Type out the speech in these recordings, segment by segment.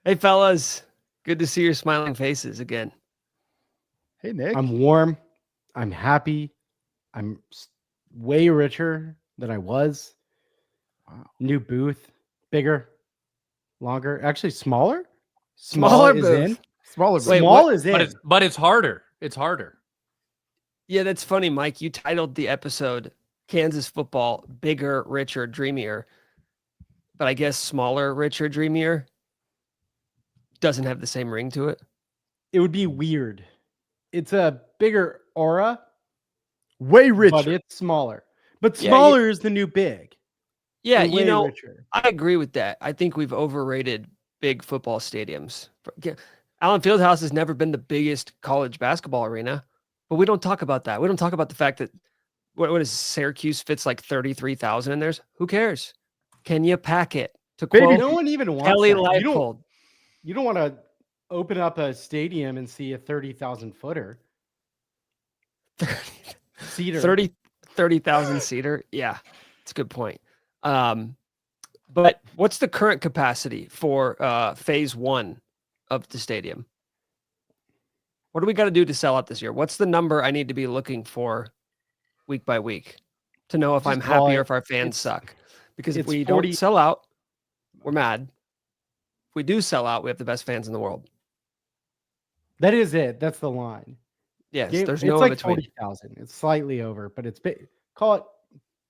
Hey, fellas. Good to see your smiling faces again. Hey, Nick. I'm warm. I'm happy. I'm way richer than I was. Wow. New booth, bigger, longer, actually smaller. Smaller is booth. in. Smaller. Wait, Small what? is in. But it's harder. It's harder. Yeah, that's funny, Mike. You titled the episode Kansas Football Bigger, Richer, Dreamier. But I guess smaller, richer, dreamier doesn't have the same ring to it. It would be weird. It's a bigger aura, Way richer. but it's smaller. But Yeah, smaller is the new big. Yeah, And way you know, richer. I agree with that. I think we've overrated big football stadiums. Allen Fieldhouse has never been the biggest college basketball arena, but we don't talk about that. We don't talk about the fact that what is Syracuse fits like 33,000 in theirs. Who cares? Can you pack it? To Baby, quote No one even wants Kelly that. Leipold. You don't want to open up a stadium and see a 30,000 footer. Seater. 30,000 seater. Yeah, it's a good point. But what's the current capacity for phase 1 of the stadium? What do we got to do to sell out this year? What's the number I need to be looking for week by week to know if Just I'm call happy or it- if our fans it's- suck? Because if it's we 40 don't sell out, we're mad. If we do sell out, we have the best fans in the world. That is it. That's the line. Yes, Game- there's it's no like in between. 40,000. It's slightly over, but it's big. Call it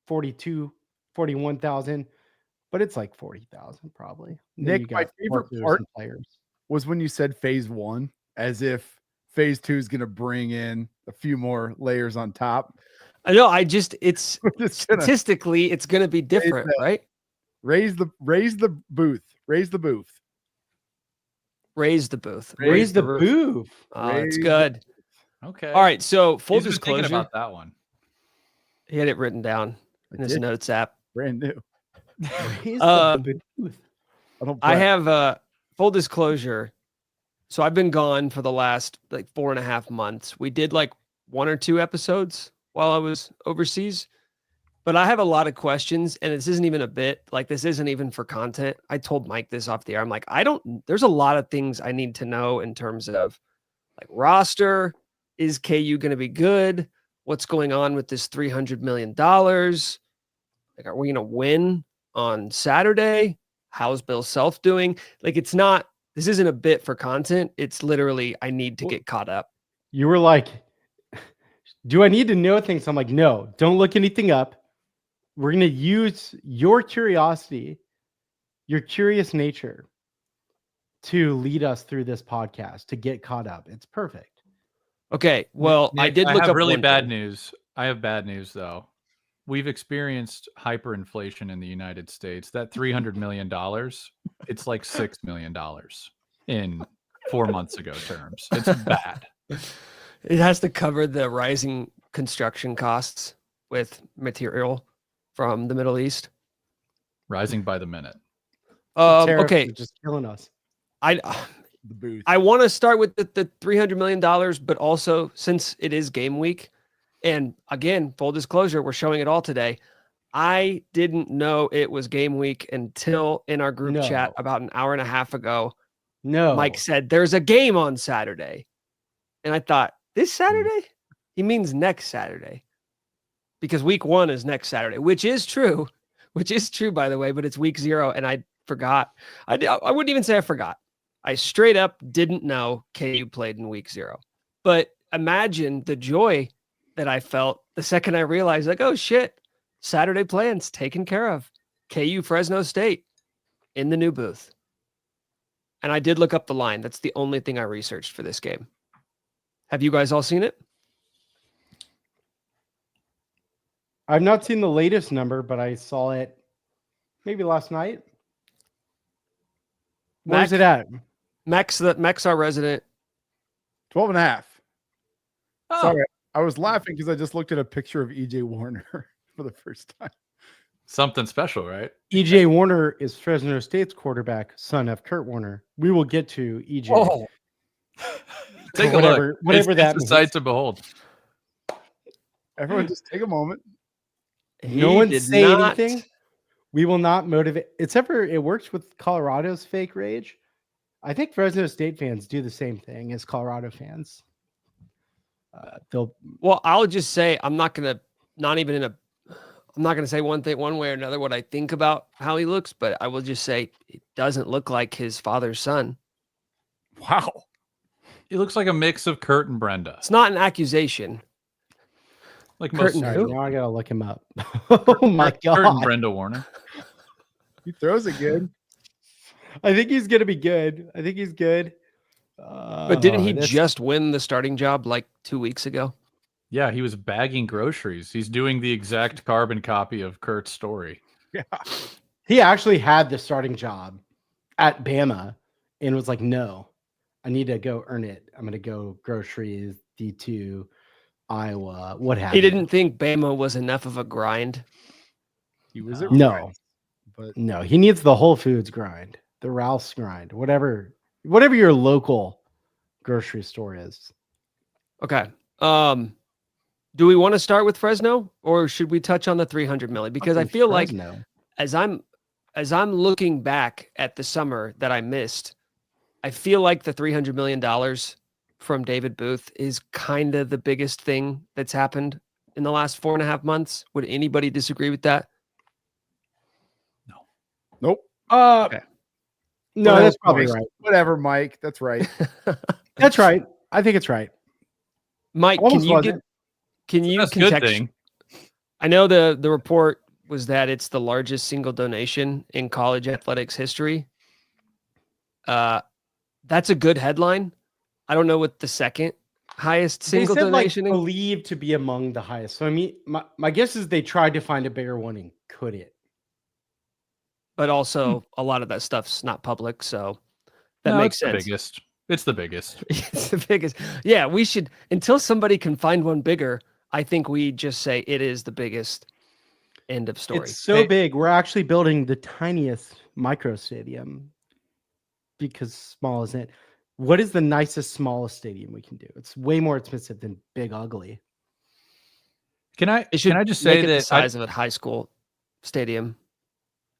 42, 41,000, but it's like 40,000 probably. And then Nick, you my got favorite workers part- and players. was when you said phase 1, as if phase 2 is going to bring in a few more layers on top. I know. It's We're just gonna statistically, it's going to be different, that. right? raise the booth. Raise the booth. Raise the booth. Raise the roof. booth. Oh, it's Raise the good. Okay. All right. So full He's been thinking disclosure, about that one. he had it written down in his did. notes app. Brand new. Raise Uh, the booth. I I have full disclosure. So I've been gone for the last like 4.5 months. We did like 1 or 2 episodes while I was overseas, but I have a lot of questions, and this isn't even a bit. Like, this isn't even for content. I told Mike this off the air. I'm like, there's a lot of things I need to know in terms of like roster. Is KU going to be good? What's going on with this $300 million? Like, are we going to win on Saturday? How's Bill Self doing? Like, this isn't a bit for content. It's literally, I need to get caught up. You were like, do I need to know things? I'm like, no, don't look anything up. We're going to use your curiosity, your curious nature to lead us through this podcast to get caught up. It's perfect. Okay. Well, I Nick, did look have up really one bad thing. news. I have bad news though. We've experienced hyperinflation in the United States. That $300 million, it's like $6 million in 4 months ago terms. It's bad. It has to cover the rising construction costs with material from the Middle East. Rising by the minute. Tariffs Okay. are just killing us. I the booth. I want to start with the $300 million, but also since it is game week, and again, full disclosure, we're showing it all today. I didn't know it was game week until in our group chat No. about an hour and a half ago, No. Mike said there's a game on Saturday. And I thought, this Saturday? He means next Saturday. Because week 1 is next Saturday, which is true, by the way, but it's week 0. And I forgot. I wouldn't even say I forgot. I straight up didn't know KU played in week 0. But imagine the joy that I felt the second I realized, like, oh shit, Saturday plans taken care of. KU Fresno State in the new booth. And I did look up the line. That's the only thing I researched for this game. Have you guys all seen it? I've not seen the latest number, but I saw it maybe last night. Where's it at? Max, our resident. 12 and a half. Oh, Sorry, I was laughing because I just looked at a picture of EJ Warner for the first time. something special, right? EJ Warner is Fresno State's quarterback, son of Kurt Warner. We will get to EJ. Oh, Take a whatever- look. whatever it's that a means. sight to behold. Everyone just take a moment. No he one did say not- anything. We will not motivate. Except for it works with Colorado's fake rage. I think Fresno State fans do the same thing as Colorado fans. They'll Well, I'll just say I'm not gonna say one thing one way or another what I think about how he looks, but I will just say it doesn't look like his father's son. Wow. He looks like a mix of Kurt and Brenda. It's not an accusation. Like Kurt most and All who? right, now I gotta look him up. Oh my Kurt and god! Brenda Warner. He throws it good. I think he's gonna be good. I think he's good. But didn't he That's- just win the starting job like 2 weeks ago? Yeah, he was bagging groceries. He's doing the exact carbon copy of Kurt's story. Yeah. He actually had the starting job at Bama and was like, "No, I need to go earn it. I'm gonna go groceries, D2, Iowa, what have He you." didn't think Bama was enough of a grind. He was at No. Rice, but No, he needs the Whole Foods grind, the Ralph's grind, whatever your local grocery store is. Okay. Do we want to start with Fresno or should we touch on the 300 million? Because I feel like Fresno. as I'm looking back at the summer that I missed, I feel like the $300 million from David Booth is kind of the biggest thing that's happened in the last 4.5 months. Would anybody disagree with that? nope. Okay. No, Well, that's probably Mike. right. Whatever, Mike. That's right. That's right. I think it's right. Mike, Almost can you wasn't. That's a good thing. I know the report was that it's the largest single donation in college athletics history. That's a good headline. I don't know what the second highest single they said, donation like, in- believed to be among the highest. So I mean, my guess is they tried to find a bigger one and couldn't. but also a lot of that stuff's not public, so that No, makes it's the sense. biggest. It's the biggest. It's the biggest. Yeah, we should, until somebody can find one bigger, I think we just say it is the biggest. End of story. It's so Hey- big. We're actually building the tiniest micro stadium because small isn't it. What is the nicest, smallest stadium we can do? It's way more expensive than Big Ugly. Can I It should just make say it the that size of a high school stadium.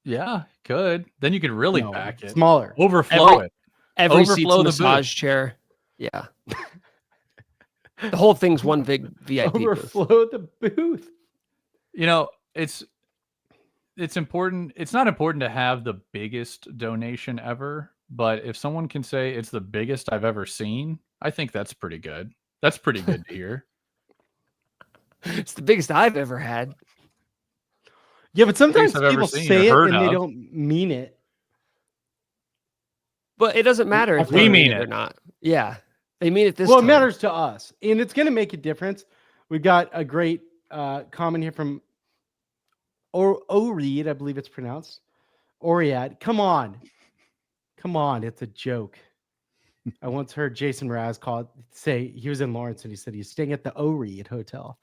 yeah, could. Then you could really No, pack it. smaller. Overflow it. Every seat's Overflow a the booth. massage chair. Yeah. The whole thing's one big VIP booth. Overflow the booth. You know, it's important. It's not important to have the biggest donation ever, but if someone can say it's the biggest I've ever seen, I think that's pretty good. That's pretty good to hear. It's the biggest I've ever had. Yeah, but sometimes I've ever people seen say it or and heard they of. don't mean it. But it doesn't matter if We they mean or it. not. Yeah. They mean it this Well, it time. matters to us, and it's going to make a difference. We've got a great comment here from Reed, I believe it's pronounced. Oriad, come on, it's a joke. I once heard Jason Raz say he was in Lawrence and he said he's staying at the Reed Hotel.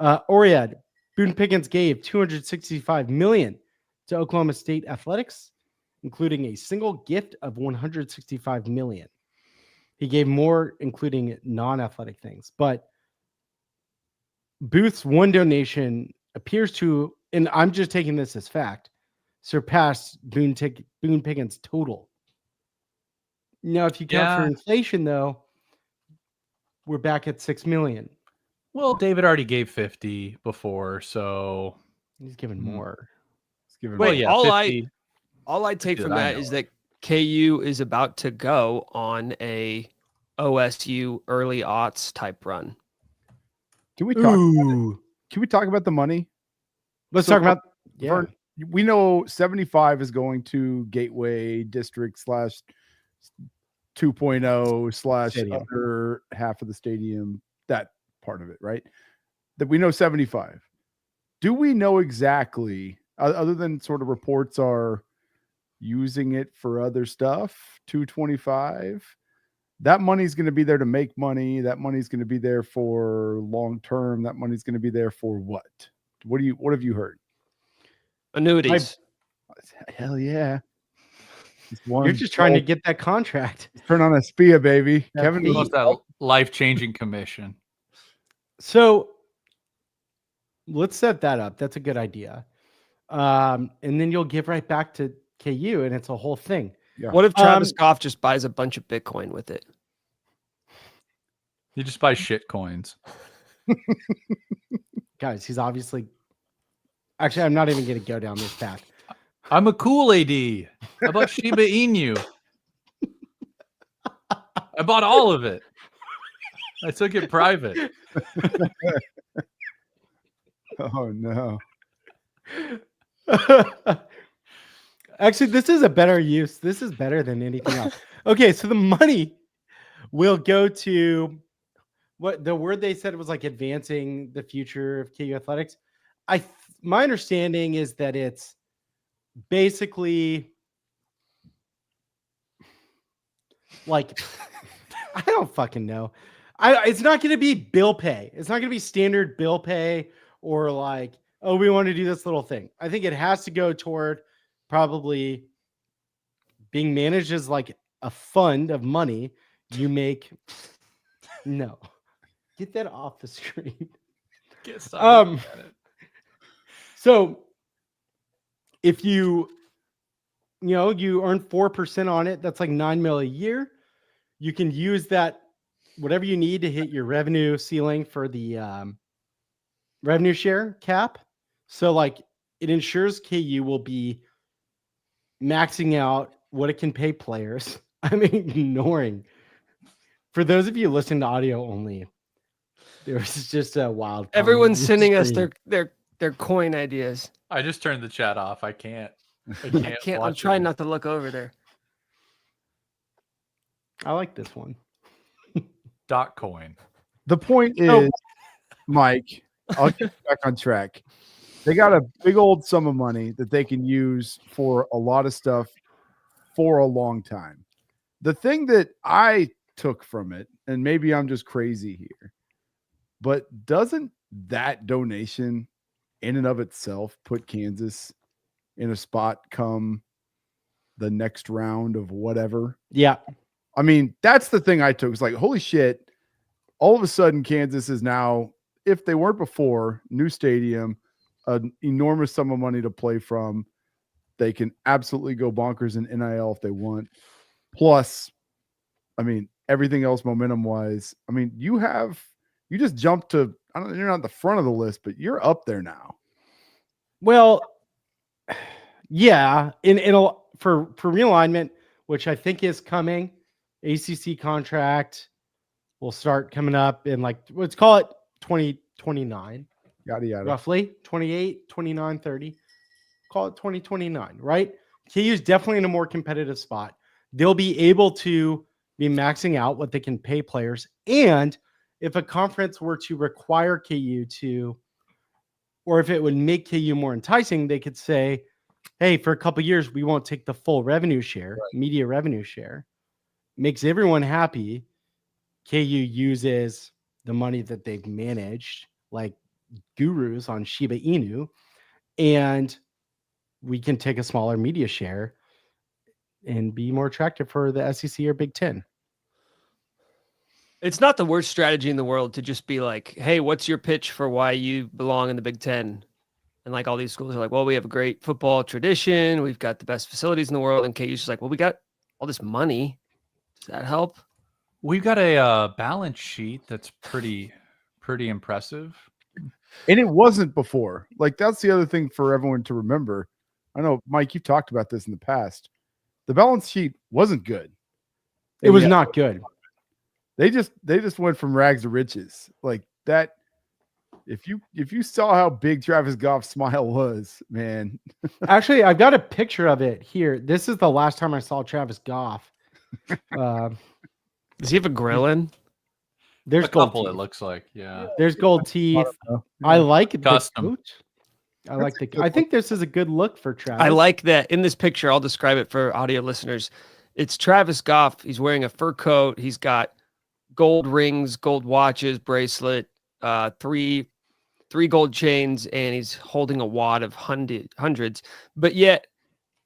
Oriad, Boone Pickens gave $265 million to Oklahoma State athletics, including a single gift of $165 million. He gave more, including non-athletic things. But Booth's one donation appears to, and I'm just taking this as fact, surpass Boone Pickens' total. Now, if you count for Yeah. inflation, though, we're back at $6 million. Well, David already gave 50 before, so He's given more. Let's give it Wait, well, yeah, all 50. I take that from I that know is of. that KU is about to go on a OSU early aughts type run. Can we talk? Can we talk about the money? Let's So talk about. for- We know 75 is going to Gateway District / 2.0 / Stadium. other half of the stadium. That part of it, right? That we know 75. Do we know exactly, other than sort of reports are using it for other stuff, 225? That money's going to be there to make money. That money's going to be there for long term. That money's going to be there for what? What have you heard? Annuities. Hell yeah. You're just trying to get that contract. turn on a SPIA, baby. That Kevin fee. was What's that life-changing commission? So let's set that up. That's a good idea. And then you'll give right back to KU, and it's a whole thing. Yeah. What if Travis Goff just buys a bunch of Bitcoin with it? You just buy shit coins. Guys, he's obviously. Actually, I'm not even going to go down this path. I'm a cool AD. How about Shiba Inu? I bought all of it. I took it private. Oh no. Actually, this is a better use. This is better than anything else. Okay, so the money will go to what the word they said was like advancing the future of KU athletics. My understanding is that it's basically like I don't fucking know. It's not going to be bill pay. It's not going to be standard bill pay or like, oh, we want to do this little thing. I think it has to go toward probably being managed as like a fund of money you make. No, get that off the screen. So if you earn 4% on it, that's like $9 million a year. You can use that whatever you need to hit your revenue ceiling for the revenue share cap. So like it ensures KU will be maxing out what it can pay players. I'm ignoring. For those of you listening to audio only, there was just a wild. Everyone's sending us their coin ideas. I just turned the chat off. I can't. I can't. I'm trying not to look over there. I like this one. Coin. The point is, Mike, I'll get back on track. They got a big old sum of money that they can use for a lot of stuff for a long time. The thing that I took from it, and maybe I'm just crazy here, but doesn't that donation in and of itself put Kansas in a spot come the next round of whatever? Yeah. I mean, that's the thing I took. It's like, holy shit, all of a sudden Kansas is now, if they weren't before, new stadium, an enormous sum of money to play from. They can absolutely go bonkers in NIL if they want. Plus, I mean, everything else momentum-wise, I mean, you just jumped to, I don't know, you're not the front of the list, but you're up there now. Well, yeah, for realignment, which I think is coming, ACC contract will start coming up in like, let's call it 2029, Yada, yada. roughly 28, 29, 30. Call it 2029, right? KU is definitely in a more competitive spot. They'll be able to be maxing out what they can pay players. And if a conference were to require KU to, or if it would make KU more enticing, they could say, hey, for a couple of years, we won't take the full revenue share, media revenue share. Makes everyone happy. KU uses the money that they've managed like gurus on Shiba Inu, and we can take a smaller media share and be more attractive for the SEC or Big Ten. It's not the worst strategy in the world to just be like, hey, what's your pitch for why you belong in the Big Ten? And like all these schools are like, well, we have a great football tradition. We've got the best facilities in the world. And KU's just like, well, we got all this money. Does that help? We've got a balance sheet that's pretty impressive. And it wasn't before. Like, that's the other thing for everyone to remember. I know, Mike, you've talked about this in the past. The balance sheet wasn't good. It was not good. They just went from rags to riches. Like that. If you saw how big Travis Goff's smile was, man. Actually, I've got a picture of it here. This is the last time I saw Travis Goff. Does he have a grill in? There's a gold couple, teeth. it looks like. Yeah. There's gold teeth. I like it. Custom. I like I think this is a good look for Travis. I like that. In this picture, I'll describe it for audio listeners. It's Travis Goff. He's wearing a fur coat. He's got gold rings, gold watches, bracelet, three gold chains, and he's holding a wad of hundreds. But yet,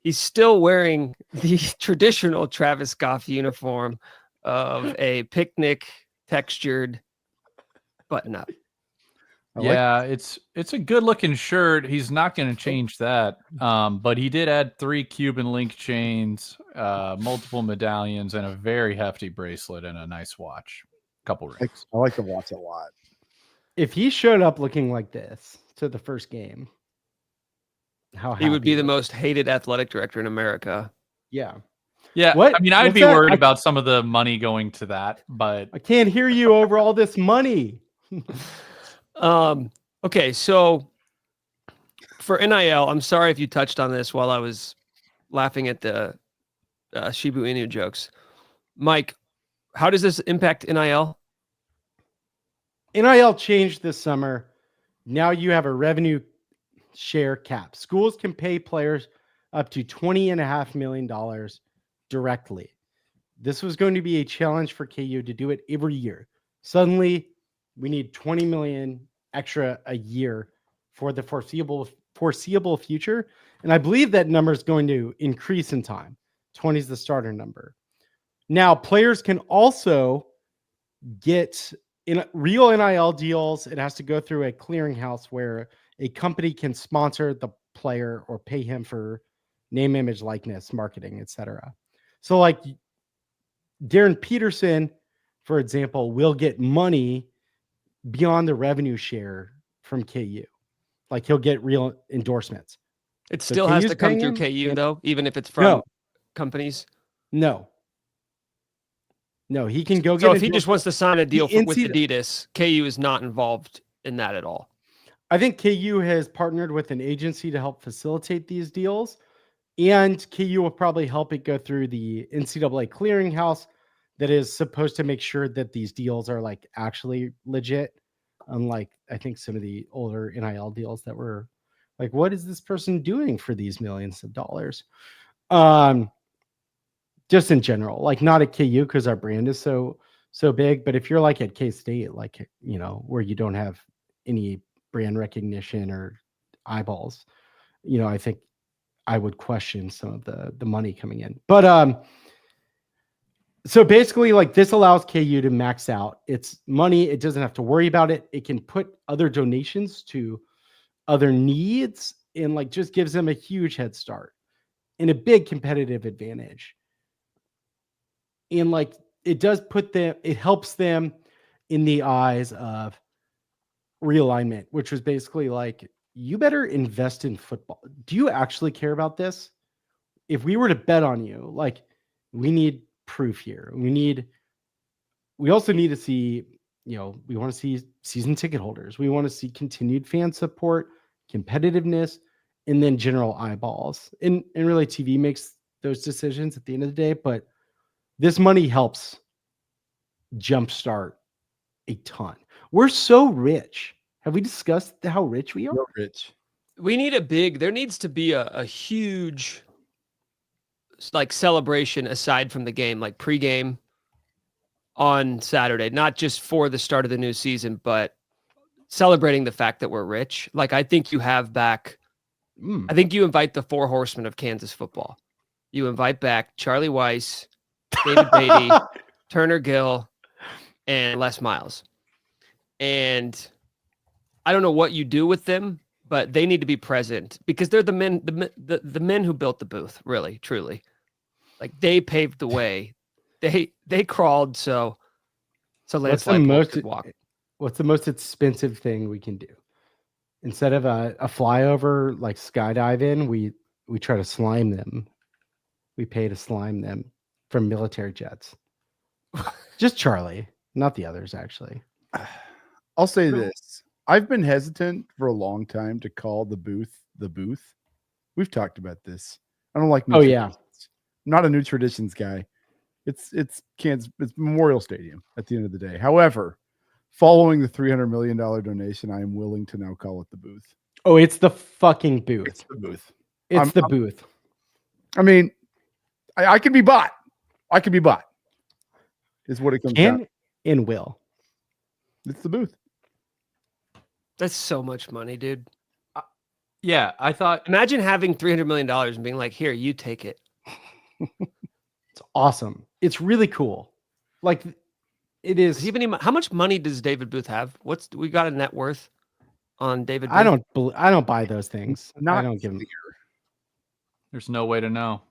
he's still wearing the traditional Travis Goff uniform of a picnic textured button-up. Yeah, it's a good looking shirt. He's not going to change that. But he did add 3 Cuban link chains, multiple medallions, and a very hefty bracelet and a nice watch. Couple rings. I like the watch a lot. If he showed up looking like this to the first game, how He would be happy the most hated athletic director in America. Yeah. Yeah, What? I mean, I'd What's be that? worried about some of the money going to that, but I can't hear you over all this money. Okay, so for NIL, I'm sorry if you touched on this while I was laughing at the Shibu Inu jokes. Mike, how does this impact NIL? NIL changed this summer. Now you have a revenue share cap. Schools can pay players up to $20.5 million directly. This was going to be a challenge for KU to do it every year. Suddenly, we need 20 million extra a year for the foreseeable future. And I believe that number is going to increase in time. 20 is the starter number. Now, players can also get in real NIL deals. It has to go through a clearinghouse where a company can sponsor the player or pay him for name, image, likeness, marketing, etc. So like Darren Peterson, for example, will get money beyond the revenue share from KU. Like he'll get real endorsements. It So still has KU's to come paying through him? KU, And- though, even if it's from No. companies. No, he can go get So if he endorsements. just wants to sign a deal with NCAA Adidas, KU is not involved in that at all. I think KU has partnered with an agency to help facilitate these deals, and KU will probably help it go through the NCAA clearinghouse that is supposed to make sure that these deals are like actually legit. Unlike I think some of the older NIL deals that were like, what is this person doing for these millions of dollars? Just in general, like not at KU because our brand is so big, but if you're like at K-State, like, you know, where you don't have any brand recognition or eyeballs, you know, I think I would question some of the money coming in. But so basically, like this allows KU to max out its money. It doesn't have to worry about it. It can put other donations to other needs and like just gives them a huge head start and a big competitive advantage. And like it does put them, it helps them in the eyes of Realignment, which was basically like, you better invest in football. Do you actually care about this? If we were to bet on you, like we need proof here. We also need to see, you know, we want to see season ticket holders. We want to see continued fan support, competitiveness, and then general eyeballs. And really TV makes those decisions at the end of the day, but this money helps jumpstart a ton. We're so rich. Have we discussed how rich we are? No, Rich. We need there needs to be a huge like celebration aside from the game, like pregame on Saturday, not just for the start of the new season, but celebrating the fact that we're rich. Like I think you have back, I think you invite the 4 horsemen of Kansas football. You invite back Charlie Weiss, David Beatty, Turner Gill, and Les Miles. And I don't know what you do with them, but they need to be present because they're the men who built the booth, really, truly. Like they paved the way. They crawled so Lance Leipold could walk. What's the most expensive thing we can do? Instead of a flyover like skydiving, we try to slime them. We pay to slime them from military jets. Just Charlie, not the others, actually. I'll say this. I've been hesitant for a long time to call the booth the booth. We've talked about this. I don't like new traditions. I'm not a new traditions guy. It's Kansas, it's Memorial Stadium at the end of the day. However, following the $300 million donation, I am willing to now call it the booth. Oh, it's the fucking booth. It's the booth. It's the booth. I mean, I can be bought. I can be bought. Is what it comes down. Can and will. It's the booth. That's so much money, dude. yeah, I thought Imagine having $300 million and being like, here, you take it. It's awesome. It's really cool. Like it is. How much money does David Booth have? We got a net worth? on David? I Booth? don't buy those things. Not I don't give them. There's no way to know.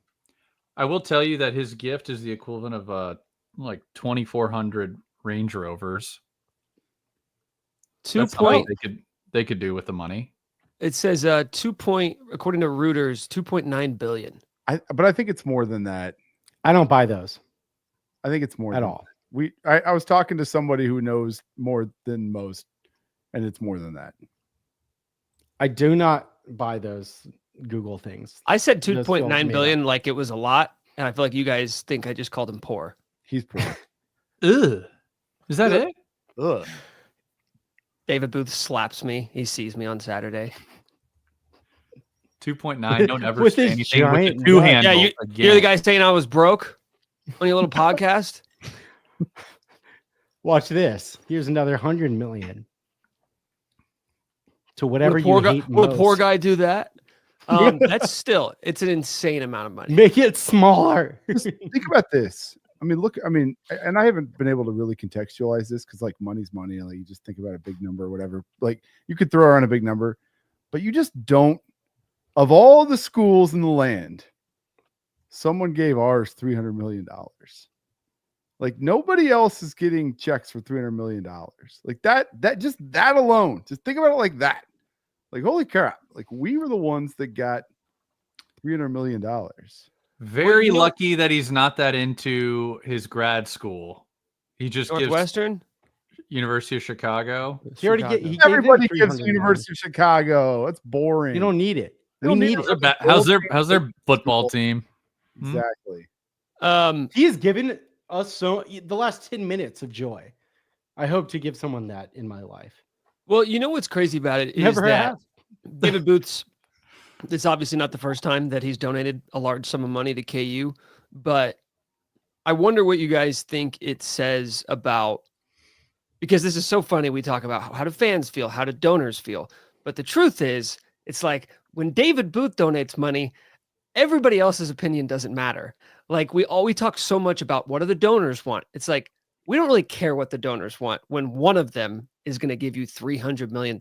I will tell you that his gift is the equivalent of like 2,400 Range Rovers. Two That's how point. they could do with the money. It says according to Reuters, 2.9 billion. But I think it's more than that. I don't buy those I think it's more at than all. I was talking to somebody who knows more than most, and it's more than that. I do not buy those Google things. I said Those 2.9 films billion like it was a lot, and I feel like you guys think I just called him poor. He's poor. Ugh. Is that it? Ugh. David Booth slaps me. He sees me on Saturday. 2.9. Don't ever With say his anything with giant the two nut. handles Yeah, again. you're the guy saying I was broke on your little podcast. Watch this. Here's another 100 million to whatever Would a poor you guy, hate would a poor most. guy do that? That's still, it's an insane amount of money. Make it smaller. Just think about this. I mean, look, and I haven't been able to really contextualize this because like money's money, and like you just think about a big number or whatever. Like you could throw around a big number, but you just don't. Of all the schools in the land, someone gave ours $300 million. Like nobody else is getting checks for $300 million. Like that alone, just think about it like that. Like, holy crap. Like we were the ones that got $300 million. Very you know- lucky that he's not that into his grad school. He just gives Northwestern? University of Chicago. He already Chicago. get. He gave them Everybody gives 300 University of Chicago. That's boring. million. You don't need it. You We don't need need it. How's their football team? Exactly. He has given us the last 10 minutes of joy. I hope to give someone that in my life. Well, you know what's crazy about it is Never that have. David Booth's, it's obviously not the first time that he's donated a large sum of money to KU, but I wonder what you guys think it says about, because this is so funny. We talk about how do fans feel? How do donors feel? But the truth is, it's like when David Booth donates money, everybody else's opinion doesn't matter. Like we talk so much about what do the donors want. It's like, we don't really care what the donors want when one of them is going to give you $300 million.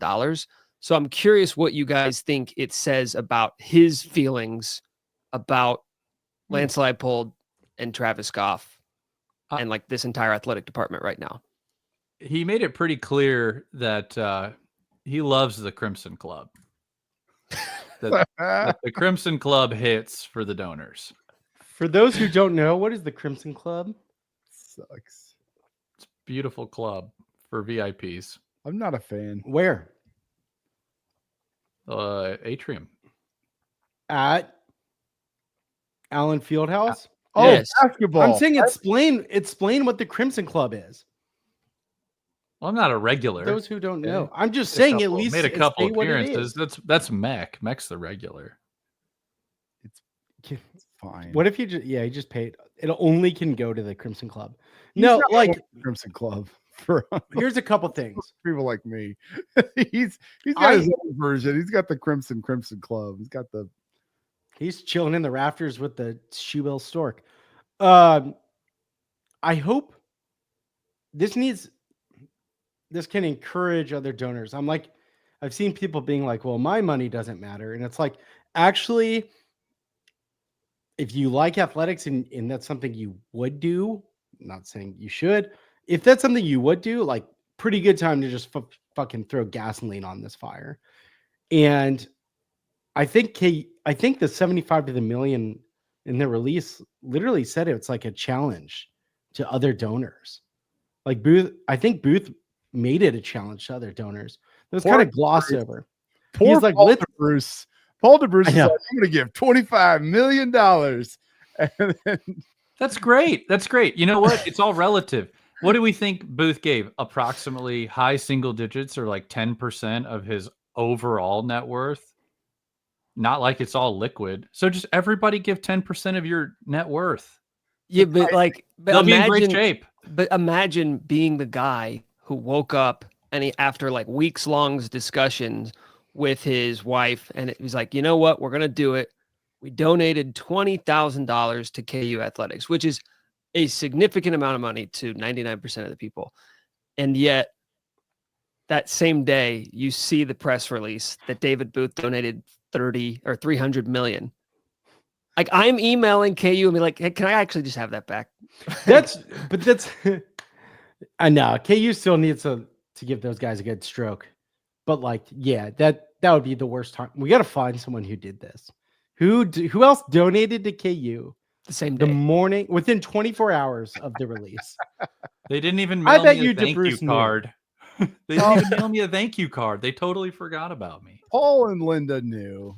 So I'm curious what you guys think it says about his feelings about Lance Leipold and Travis Goff and like this entire athletic department right now. He made it pretty clear that he loves the Crimson Club. that the Crimson Club hits for the donors. For those who don't know, what is the Crimson Club? Sucks. It's a beautiful club for VIPs. I'm not a fan. Where? Atrium. At Allen Fieldhouse? Oh, Yes. basketball. I'm saying explain what the Crimson Club is. Well, I'm not a regular. Those who don't know. Okay. I'm just saying at Couple- least made a couple state what it appearances. is. That's Mech. Mech's the regular. It's fine. What if he just paid? It only can go to the Crimson Club. He's No, not like going to Crimson Club for here's a couple things. people like me. he's got his own version. He's got the Crimson Club. He's got the He's chilling in the rafters with the shoebill stork. I hope this can encourage other donors. I've seen people being like, well, my money doesn't matter. And it's like, actually, if you like athletics and that's something you would do, I'm not saying you should, if that's something you would do, like pretty good time to just fucking throw gasoline on this fire. And I think the 75 to the million in the release literally said it's like a challenge to other donors. Like I think Booth made it a challenge to other donors. It was kind of glossed over. poor He's like, Paul let's- DeBruce. Paul DeBruce I is know. like, I'm going to give $25 million. And then, That's great. That's great. You know what? It's all relative. What do we think Booth gave? Approximately high single digits or like 10% of his overall net worth. Not like it's all liquid. So just everybody give 10% of your net worth. Yeah, but like, They'll be in great shape. But imagine being the guy who woke up and after like weeks long discussions with his wife, and it was like, you know what, we're gonna do it. We donated $20,000 to KU athletics, which is a significant amount of money to 99% of the people, and yet that same day you see the press release that David Booth donated 30 or 300 million. Like I'm emailing KU and be like, hey, can I actually just have that back? That's I know KU still needs to give those guys a good stroke. But like, yeah, that would be the worst time. We got to find someone who did this. Who else donated to KU the same day, the morning within 24 hours of the release? They didn't even I mail bet me you a did thank Bruce you knew. card. They didn't even mail me a thank you card. They totally forgot about me. Paul and Linda knew.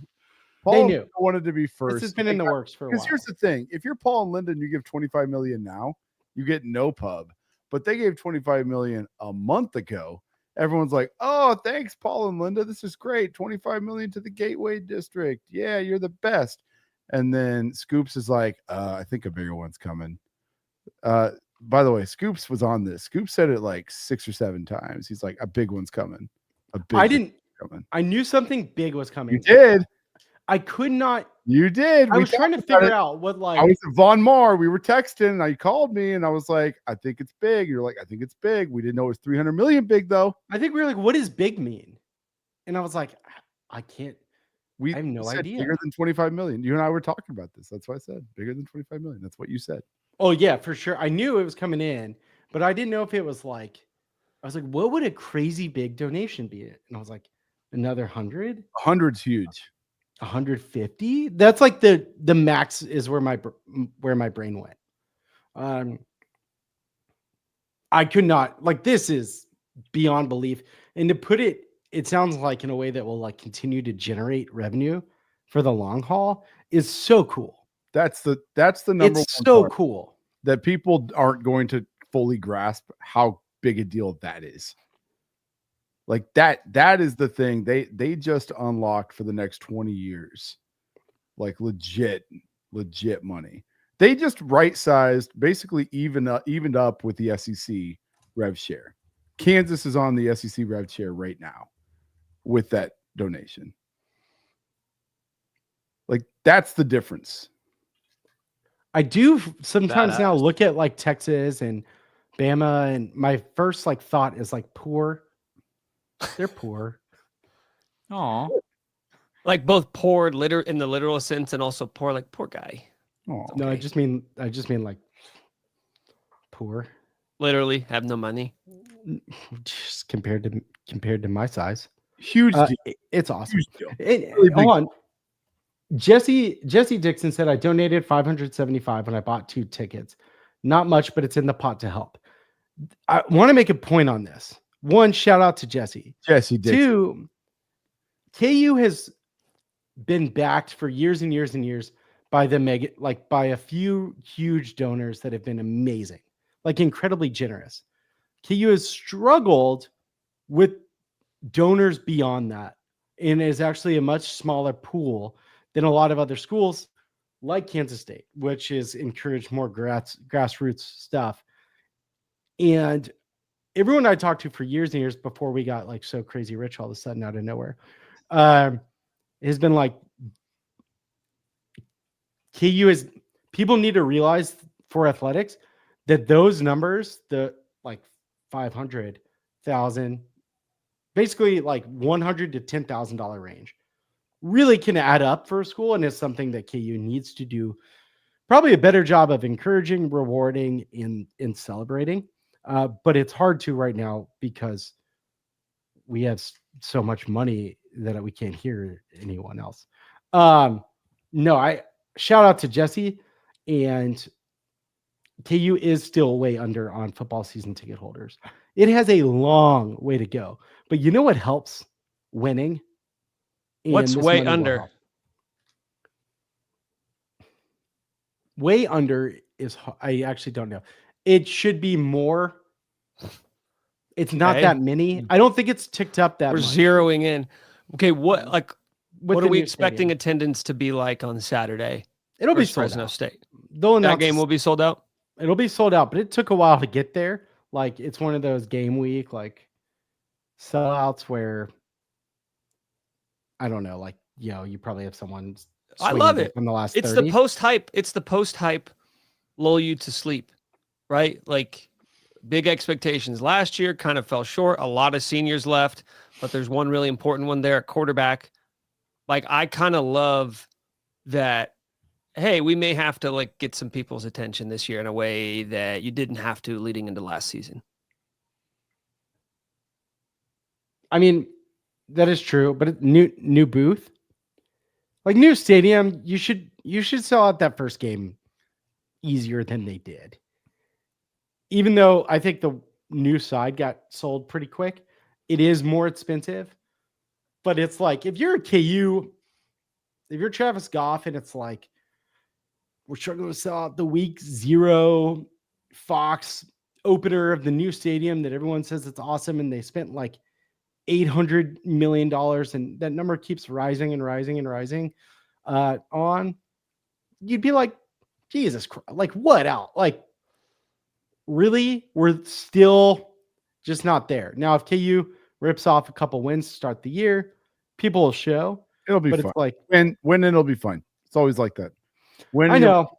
Paul They and knew. Linda wanted to be first. This has been in the works for a while. Because here's the thing: if you're Paul and Linda and you give 25 million now, you get no pub. But they gave 25 million a month ago. Everyone's like, "Oh, thanks, Paul and Linda. This is great. 25 million to the Gateway District. Yeah, you're the best." And then Scoops is like, "I think a bigger one's coming." By the way, Scoops was on this. Scoops said it like 6 or 7 times. He's like, "A big one's coming. A big one's coming." I knew something big was coming. You did. I could not. You did. I was trying to figure out what like. I was at Von Mar. We were texting, and you called me, and I was like, "I think it's big." You're like, "I think it's big." We didn't know it was 300 million big though. I think we were like, "What does big mean?" And I was like, "I can't." I have no said idea. Bigger than 25 million. You and I were talking about this. That's why I said bigger than 25 million. That's what you said. Oh yeah, for sure. I knew it was coming in, but I didn't know if it was like. I was like, "What would a crazy big donation be?" And I was like, "Another 100? 100's huge. 150? That's like the max is where my brain went. I could not like this is beyond belief. And to put it, it sounds like in a way that will like continue to generate revenue for the long haul is so cool. That's the number It's one so part cool that people aren't going to fully grasp how big a deal that is. Like that is the thing they just unlocked for the next 20 years. Like legit money. They just right-sized, basically evened up with the SEC rev share. Kansas is on the SEC rev share right now with that donation. Like that's the difference. I do sometimes Badass. now look at like Texas and Bama, and my first like thought is like poor. They're poor. Oh, like both poor in the literal sense, and also poor like poor guy. Oh, No, I just mean like poor. Literally have no money. Just compared to my size. huge deal. It's awesome. Huge deal. Hold on. Jesse Dixon said, I donated $575 when I bought 2 tickets. Not much, but it's in the pot to help. I want to make a point on this. 1, shout out to Jesse. Jesse Dixon. 2, KU has been backed for years and years and years by by a few huge donors that have been amazing, like incredibly generous. KU has struggled with donors beyond that and is actually a much smaller pool than a lot of other schools like Kansas State, which is encouraged more grassroots stuff. And everyone I talked to for years and years before we got like so crazy rich all of a sudden out of nowhere, has been like, KU is, people need to realize for athletics that those numbers, the like 500,000, basically like $100 to $10,000 range, really can add up for a school, and it's something that KU needs to do probably a better job of encouraging, rewarding, in celebrating. But it's hard to right now because we have so much money that we can't hear anyone else. No, I shout out to Jesse, and KU is still way under on football season ticket holders. It has a long way to go, but you know what helps winning? And What's this way money will under? help. Way under is, I actually don't know. It should be more. It's not Okay. that many. I don't think it's ticked up that We're much. zeroing in. Okay, what with what the are we new expecting stadium. attendance to be like on Saturday? It'll be versus sold Fresno out. State. They'll That announce game will be sold out. It'll be sold out, but it took a while to get there. Like it's one of those game week like sellouts where I don't know, like you probably have someone. I love swinging it. from the last. It's 30. the post hype lull you to sleep, right? Like big expectations last year, kind of fell short. A lot of seniors left, but there's one really important one there at quarterback. Like, I kind of love that. Hey, we may have to like get some people's attention this year in a way that you didn't have to leading into last season. I mean, that is true, but new booth, like new stadium, you should sell out that first game easier than they did. Even though I think the new side got sold pretty quick, it is more expensive. But it's like, if you're a KU, if you're Travis Goff, and it's like, we're struggling to sell out the week 0 Fox opener of the new stadium that everyone says it's awesome, and they spent like $800 million, and that number keeps rising and rising and rising on, you'd be like, Jesus Christ, like what else? Like, really? We're still just not there. Now, if KU rips off a couple wins to start the year, people will show. It'll be but fun. It's like, when it'll be fun. It's always like that. When I know,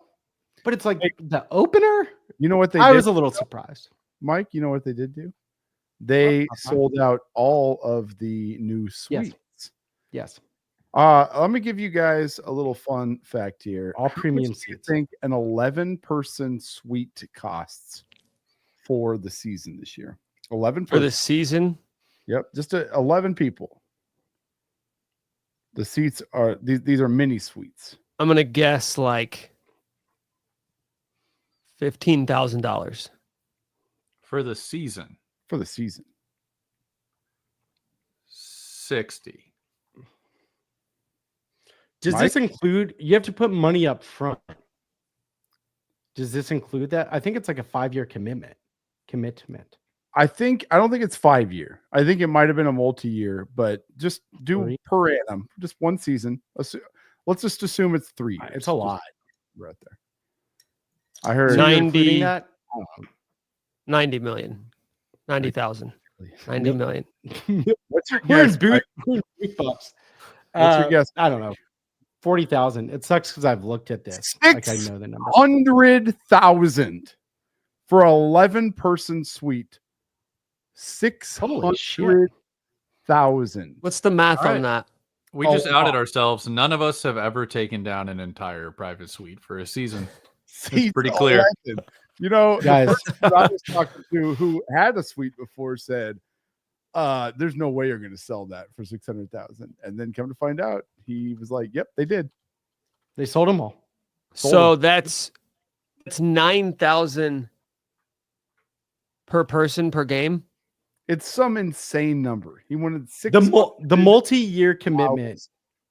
but it's like the opener. You know what they I did? was a little surprised. Mike, you know what they did do? They sold out all of the new suites. Yes. Let me give you guys a little fun fact here. All premium Do you seats. think an 11-person suite costs for the season this year? 11 For the person. season? Yep, just 11 people. The seats are these are mini suites. I'm going to guess like $15,000. For the season, For the season. 60. Does Mike? this include, you have to put money up front? Does this include that? I think it's like a 5-year commitment. I don't think it's 5-year. I think it might have been a multi-year, but just do 3. per annum, just one season. Let's just assume it's 3 years. It's a lot. Right there. I heard So you're 90 including that? 90 million. 90,000. 90 million. What's your We're guess? in Mike? booth bucks. What's your guess? I don't know. 40,000. It sucks because I've looked at this. Like I know the number. 600,000 for an 11-person suite. Holy shit. 600,000. What's the math All right. on that? We just outed ourselves. None of us have ever taken down an entire private suite for a season. Seats pretty clear. 11. You know, Guys. the person I was talking to who had a suite before said, there's no way you're going to sell that for 600,000. And then come to find out, he was like, yep, they did. They sold them all. So that's 9,000 per person per game. It's some insane number. He wanted The multi-year commitment.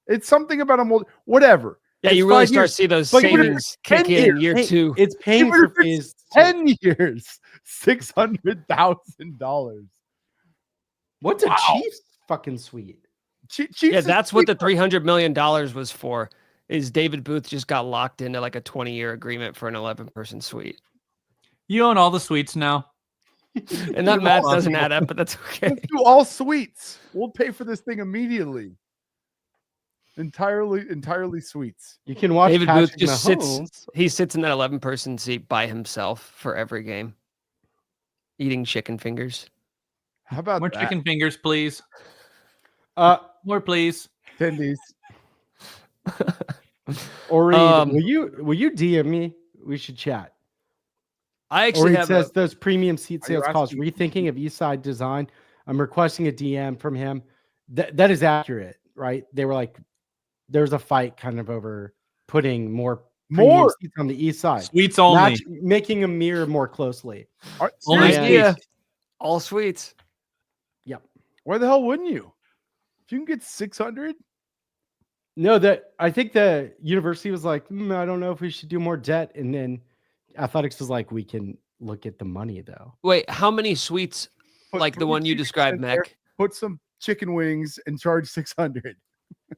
It's something about whatever. Yeah, It's you really 5 start years. to see those But even if savings it's kick 10 in year Hey, 2. It's paying Even for if it's phase 10 years, $600,000. What's a Wow. Chiefs fucking suite? Yeah, that's what the $300 million was for. Is David Booth just got locked into like a 20-year agreement for an 11-person suite. You own all the suites now. And that math doesn't add up, but that's okay. Let's do all suites. We'll pay for this thing immediately. Entirely suites. You can watch David Patrick Booth just Mahomes. he sits in that 11-person seat by himself for every game, eating chicken fingers. How about More that? chicken fingers, please. More, please. Attendees. Or Um, will you DM me? We should chat. I Or actually he have says those premium seat Are you sales calls asking- rethinking of East Side design. I'm requesting a DM from him. That is accurate, right? They were like, there was a fight kind of over putting more premium seats on the East Side, Suites only. making them mirror more closely. Only Yeah. idea. suites. all suites. Yep. Why the hell wouldn't you? If you can get 600, No, I think the university was like, I don't know if we should do more debt, and then athletics was like, we can look at the money though. Wait, how many suites put like the 3 one you chickens described, in there, Mech? put some chicken wings and charge 600.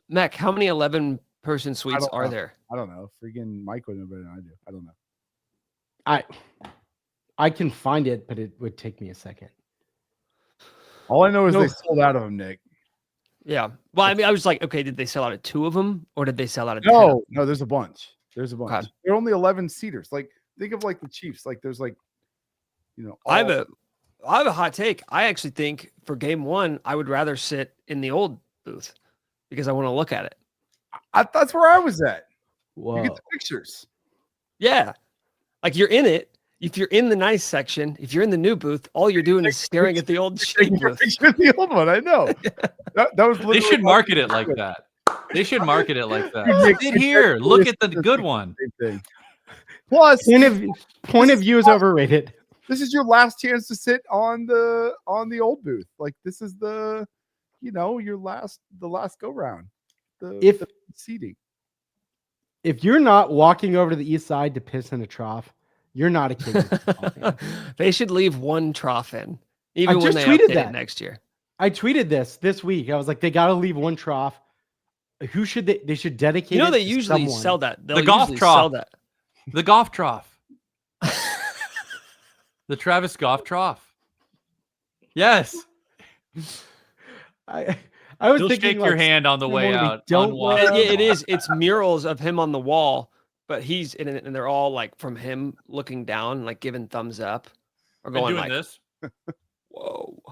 Mech, how many 11-person suites don't are know. there? I don't know. Freaking Mike would know better than I do. I don't know. I can find it, but it would take me a second. All I know is No. they sold out of them, Nick. Yeah. Well, I mean, I was like, okay, did they sell out of 2 of them or did they sell out of 10? No, there's a bunch. There's a bunch. Okay. They're only 11 seaters. Like, think of like the Chiefs. Like, there's like, I have a hot take. I actually think for game 1, I would rather sit in the old booth because I want to look at it. That's where I was at. Whoa. You get the pictures. Yeah. Like you're in it. If you're in the nice section, if you're in the new booth, all you're doing is staring at the old shitty booth. The old one, I know. That was They should market it like that. They should market it like that. Sit here. Look at the good one. Plus, point of view is overrated. This is your last chance to sit on the old booth. Like this is the last go round. The seating. If you're not walking over to the east side to piss in a trough, you're not a kid. They should leave one trough in, even when just they tweeted update that it next year. I tweeted this week. I was like, they got to leave one trough. Who should they should dedicate? You know, it they to usually someone. sell that. They'll The golf usually trough. sell that. The golf trough. The Travis golf trough. Yes. I was He'll thinking shake like, your hand on the way someone we out. don't unwashed. want. Yeah, it is. It's murals of him on the wall, but he's in it, and they're all like from him looking down, like giving thumbs up, or Been going doing like, this. "Whoa,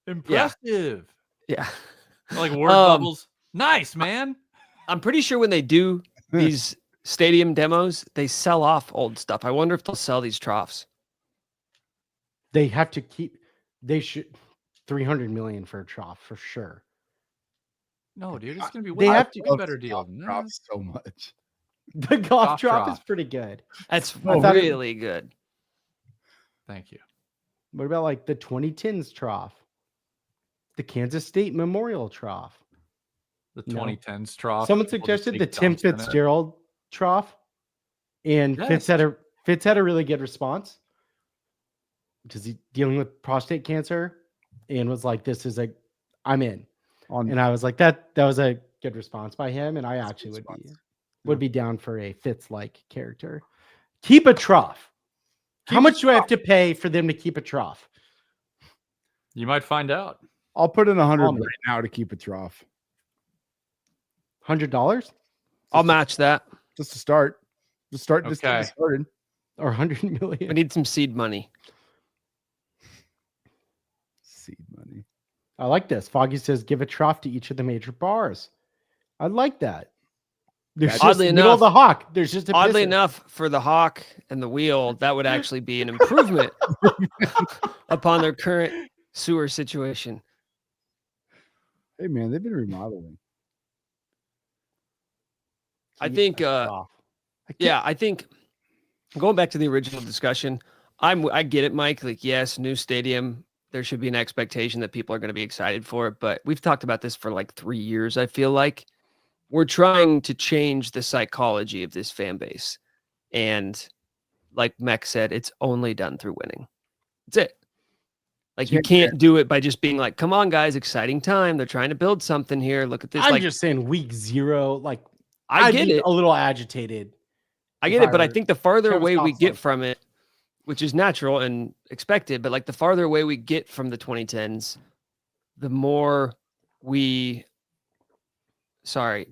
Impressive. yeah." Like word bubbles. Nice, man. I'm pretty sure when they do these stadium demos, they sell off old stuff. I wonder if they'll sell these troughs. They have to keep. They should 300 million for a trough for sure. No, dude, it's gonna be They way have to- way better deal than Drop that. so much. The golf Golf trough trough. is pretty good. That's I thought it- really good. Thank you. What about like the 2010s trough? The Kansas State Memorial trough. The No. 2010s trough. Someone People just suggested take the Tim dumps in it. Fitzgerald trough, and Yes. Fitz had a really good response because he's dealing with prostate cancer, and was like, "This is I'm in." And I was like, "That was a good response by him," and I actually would be down for a Fitz-like character. Keep a trough. How much do I have to pay for them to keep a trough? You might find out. I'll put in 100 Call me. right now to keep a trough. $100 I'll match that. Just to start. Just start. Just Okay. get started. or 100 We million? need some seed money. Seed money. I like this. Foggy says, "Give a trough to each of the major bars." I like that. There's just Oddly middle of enough- the hawk. There's just a Oddly pisser. enough, for the Hawk and the Wheel, that would actually be an improvement upon their current sewer situation. Hey man, they've been remodeling. I Keep think, a trough. yeah, I think going back to the original discussion, I get it, Mike. Like, yes, new stadium, there should be an expectation that people are going to be excited for it. But we've talked about this for like 3 years. I feel like we're trying to change the psychology of this fan base, and like Mech said, it's only done through winning. That's it. Like you can't do it by just being like, "Come on, guys, exciting time. They're trying to build something here. Look at this." I'm Like, just saying, week 0, like I I'd get be it. a little agitated. I if get I it, but I were think the farther Travis away we Goff's get like- from it, which is natural and expected, but like the farther away we get from the 2010s, the more we. Sorry,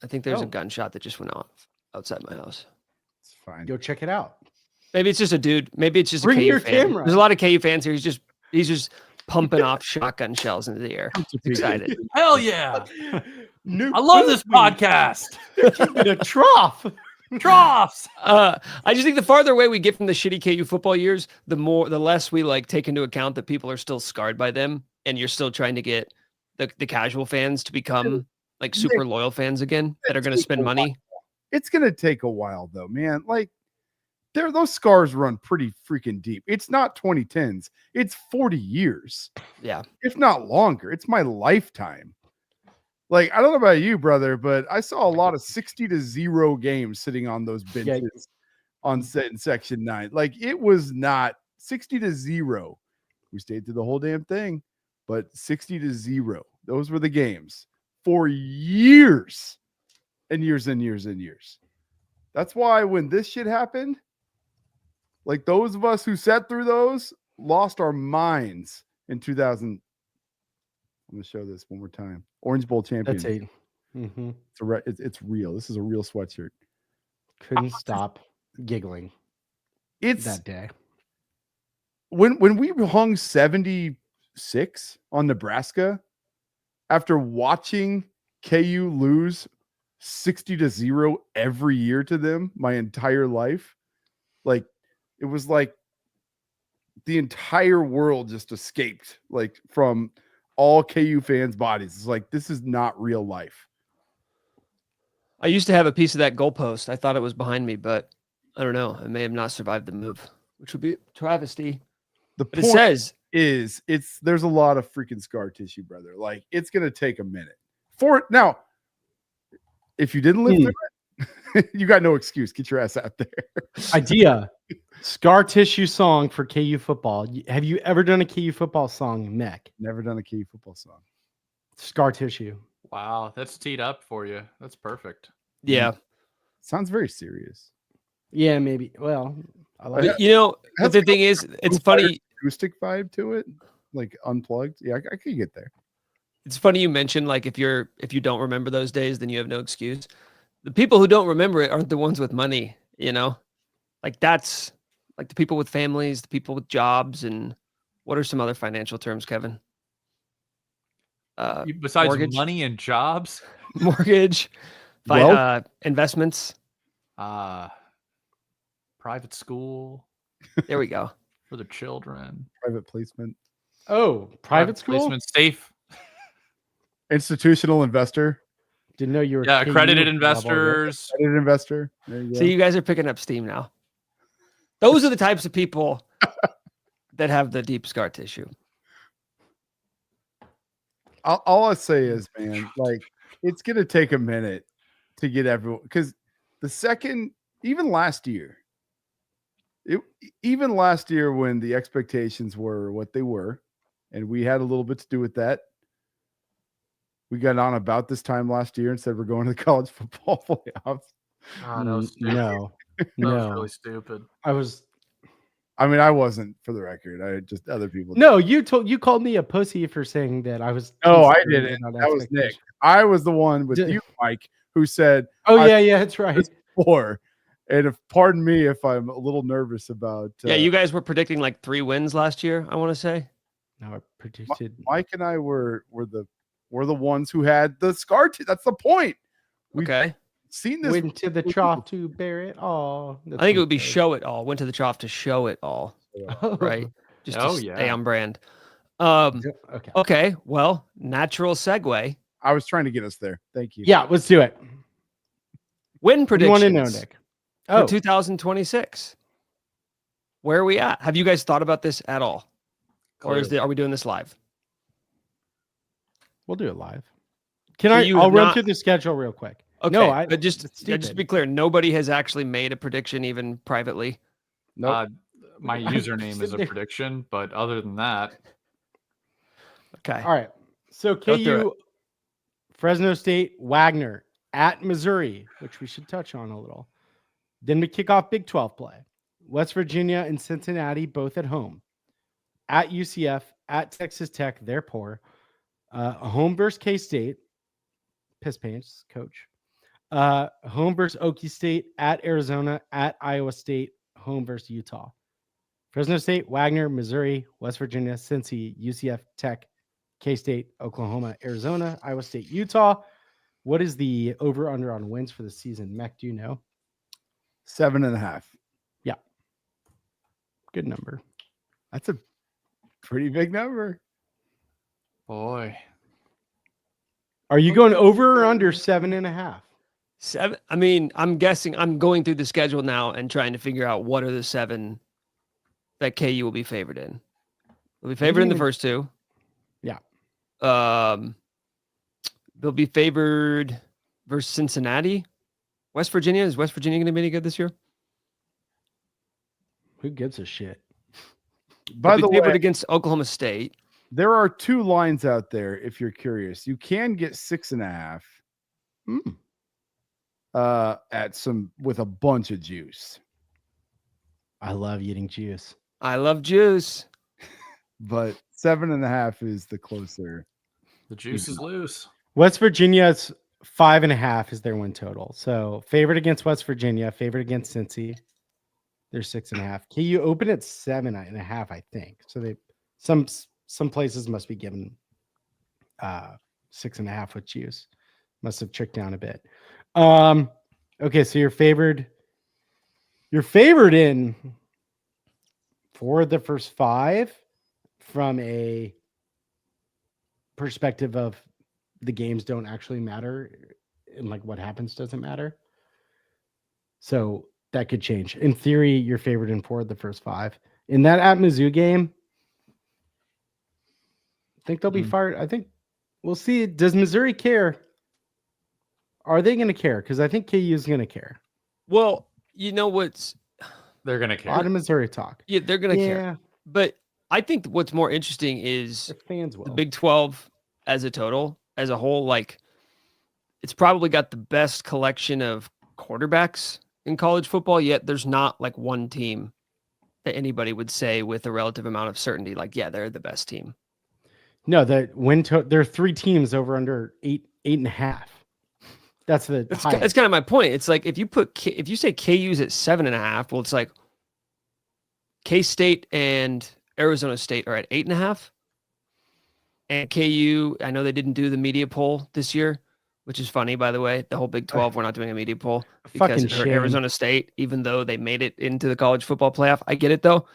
I think there's a Oh. gunshot that just went off outside my house. It's fine. Go check it out. Maybe it's just a dude. Maybe it's just Bring a KU your fan. camera. There's a lot of KU fans here. He's just pumping off shotgun shells into the air. He's excited. Hell yeah. New I love this booth week. podcast. In a trough. Troughs. I just think the farther away we get from the shitty KU football years, the less we like take into account that people are still scarred by them, and you're still trying to get the casual fans to become like super loyal fans again that are going to spend money. It's gonna take a while though, man. Like those scars run pretty freaking deep. It's not 2010s. It's 40 years, Yeah. if not longer. It's my lifetime. Like, I don't know about you, brother, but I saw a lot of 60-0 games sitting on those benches on set in section 9. Like, it was not 60-0. We stayed through the whole damn thing, but 60-0. Those were the games for years and years and years and years. That's why when this shit happened, like those of us who sat through those lost our minds in 2000. I'm going to show this one more time. Orange Bowl champion. That's a mhm. It's real. This is a real sweatshirt. Couldn't stop giggling It's that day. when we hung 76 on Nebraska after watching KU lose 60-0 every year to them my entire life, like it was like the entire world just escaped like from all KU fans' bodies. It's like, this is not real life. I used to have a piece of that goalpost. I thought it was behind me, but I don't know. I may have not survived the move, which would be a travesty. The But point it says is there's a lot of freaking scar tissue, brother. Like, it's gonna take a minute for it. Now, if you didn't live through it, you got no excuse. Get your ass out there. Idea. Scar tissue song for KU football. Have you ever done a KU football song, Mech? Never done a KU football song. Scar tissue. Wow, that's teed up for you. That's perfect. yeah. Sounds very serious. Yeah, maybe. Well, I like But, you know, but the thing is, it's funny. Acoustic vibe to it, like unplugged. Yeah, I could get there. It's funny you mentioned like if you don't remember those days, then you have no excuse. The people who don't remember it aren't the ones with money, you know? Like that's like the people with families, the people with jobs, and what are some other financial terms, Kevin? Besides mortgage. money and jobs, Mortgage, Wealth? Investments. private school There we go. for the children, Private placement. Oh, private school? placement, safe. Institutional investor. Didn't know you were. Yeah, KU accredited level, investors. Credit investor. There you go. See, you guys are picking up steam now. Those are the types of people that have the deep scar tissue. All I say is, man, like it's gonna take a minute to get everyone, because the second, even last year, even last year when the expectations were what they were, and we had a little bit to do with that. We got on about this time last year and said we're going to the college football playoffs. Oh, that was stupid. No, That was no. really stupid. I mean, I wasn't, for the record. I just, other people. No, you called me a pussy for saying that I was. No, I considering didn't. not That was Nick. expectation. I was the one with Did- you, Mike, who said, Oh I- yeah, that's right. 4. And if, pardon me if I'm a little nervous about. Yeah, you guys were predicting like 3 wins last year, I want to say. No, I predicted. Mike and I were the ones who had the scar. That's the point. We've Okay. seen this. Went to the trough to bear it all. I think it would be show it all. Went to the trough to show it all. Right. Just to Oh, stay yeah. on brand. Okay. Okay. Well, natural segue. I was trying to get us there. Thank you. Yeah, let's do it. Win You predictions want to know, Nick? for Oh, 2026. Where are we at? Have you guys thought about this at all? Or are we doing this live? we'll do it live. Can So I? you I'll have run not- through the schedule real quick. Okay. No, but just it's to be stupid. clear, nobody has actually made a prediction even privately. Nope. My username is a prediction, but other than that, Okay. All right. So Go through KU, Fresno State, Wagner at Missouri, which we should touch on a little. Then we kick off Big 12 play. West Virginia and Cincinnati both at home. At UCF, at Texas Tech, they're poor. Home versus K-State. Piss pants, coach. Home versus Okie State, at Arizona, at Iowa State, home versus Utah. Fresno State, Wagner, Missouri, West Virginia, Cincy, UCF, Tech, K-State, Oklahoma, Arizona, Iowa State, Utah. What is the over-under on wins for the season? Mech, do you know? 7.5. Good number. That's a pretty big number. boy, Are you going over or under 7.5? 7. I mean, I'm guessing I'm going through the schedule now and trying to figure out what are the 7 that KU will be favored in. They'll be favored in the even- first 2. Yeah. They'll be favored versus Cincinnati. West Virginia. Is West Virginia going to be any good this year? Who gives a shit? By They'll the be favored way, against Oklahoma State. there are 2 lines out there if you're curious. You can get 6.5 at some with a bunch of juice. I love eating juice. I love juice. But 7.5 is the closer. the juice is loose. West Virginia's 5.5 is their win total. So favored against West Virginia, favored against Cincy. They're 6.5. KU open at 7.5, I think. So they some places must be given 6.5 with juice. Must have tricked down a bit. Okay, so you're favored in for the first 5 from a perspective of the games don't actually matter and like what happens doesn't matter. So that could change. In theory, you're favored in 4 of the first 5. In that at Mizzou game, I think they'll be fired. I think we'll see. Does Missouri care? Are they going to care? Because I think KU is going to care. Well, you know what's They're gonna A care. lot of Missouri talk. yeah, they're gonna care. But I think what's more interesting is Their fans will. the Big 12 as a whole, like it's probably got the best collection of quarterbacks in college football, yet there's not like one team that anybody would say with a relative amount of certainty, like, yeah, they're the best team. No, there are 3 teams over under 8.5. That's the That's highest. kind of my point. It's like if you say KU's at 7.5, well, it's like K-State and Arizona State are at 8.5. And KU, I know they didn't do the media poll this year, which is funny, by the way. The whole Big 12, we're not doing a media poll because Fucking it hurt shame. Arizona State, even though they made it into the college football playoff. I get it, though.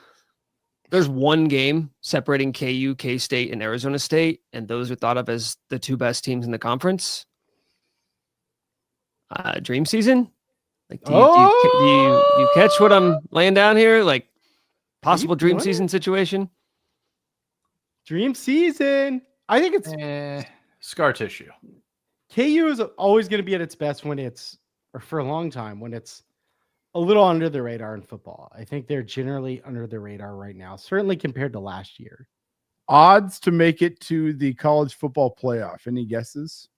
There's one game separating KU, K-State, and Arizona State, and those are thought of as the 2 best teams in the conference. Dream season? Like, do you catch what I'm laying down here? Like, possible dream doing season situation? Dream season. I think it's Scar tissue. KU is always going to be at its best when it's, or for a long time, when it's a little under the radar in football. I think they're generally under the radar right now, certainly compared to last year. Odds to make it to the college football playoff. Any guesses?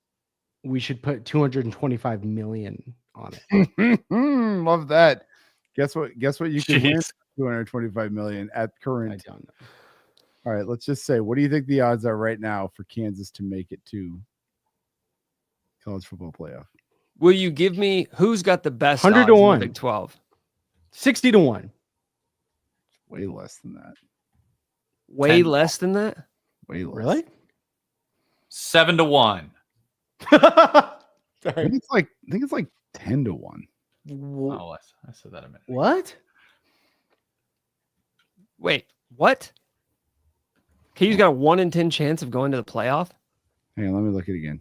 We should put 225 million on it. Love that. Guess what you can win? Jeez. 225 million at I current. don't know. All right, let's just say, what do you think the odds are right now for Kansas to make it to college football playoff? Will you give me who's got the best 100 odds to in the 1. Big 12? 60 to 1. Way less than that. Way 10. less than that? Way less. Really? 7 to 1. I Sorry. think it's like 10 to 1. Oh, I said that a minute. What? Wait, what? KU's got a 1 in 10 chance of going to the playoff? Hang on, let me look at it again.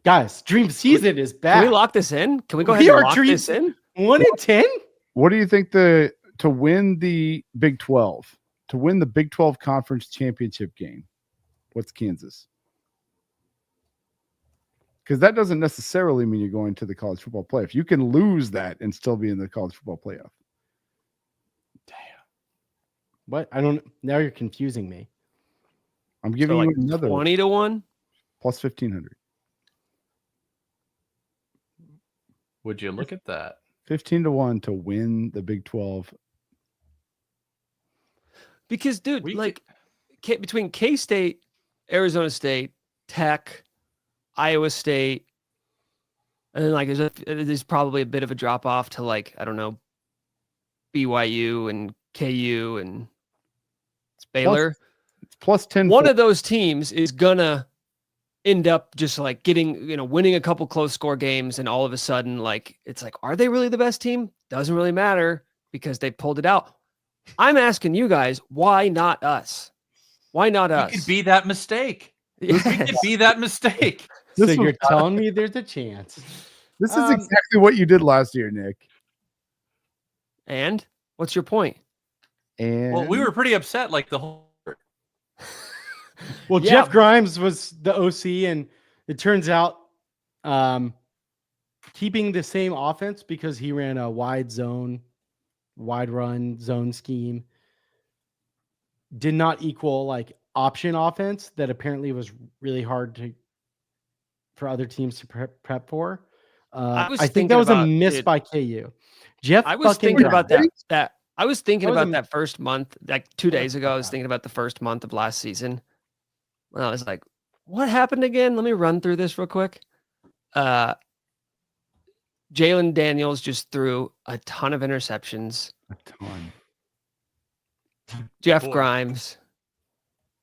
Guys, dream season is back. Can we lock this in? Can we go We ahead and are lock dream- this in? 1 in 10? What do you think to win the Big 12, to win the Big 12 conference championship game? What's Kansas? Because that doesn't necessarily mean you're going to the college football playoff. You can lose that and still be in the college football playoff. What? I don't. Now you're confusing me. I'm giving So you like another 20 to 1? plus 1,500. Would you look at that? 15 to 1 to win the Big 12. Because, dude, We like between K-State, Arizona State, Tech, Iowa State, and then like there's probably a bit of a drop off to like, I don't know, BYU and KU and Baylor. It's plus 10. One of those teams is gonna end up just like winning a couple close score games, and all of a sudden, like, it's like, are they really the best team? Doesn't really matter because they pulled it out. I'm asking you guys, why not us? Why not us? We could be that mistake. We could be that mistake. So This you're was- telling me there's a chance. This is exactly what you did last year, Nick. And what's your point? And Well, we were pretty upset like the whole. Well, Yeah. Jeff Grimes was the OC, and it turns out keeping the same offense because he ran a wide run zone scheme did not equal like option offense that apparently was really hard for other teams to prep for. I was I think thinking that was a about miss it. by KU. Jeff, I was fucking thinking about Grimes. that. I was thinking That was about a- that first month, like 2 days ago. I was thinking about the first month of last season. When I was like, what happened again? Let me run through this real quick. Jalen Daniels just threw a ton of interceptions A ton. Jeff Boy. Grimes.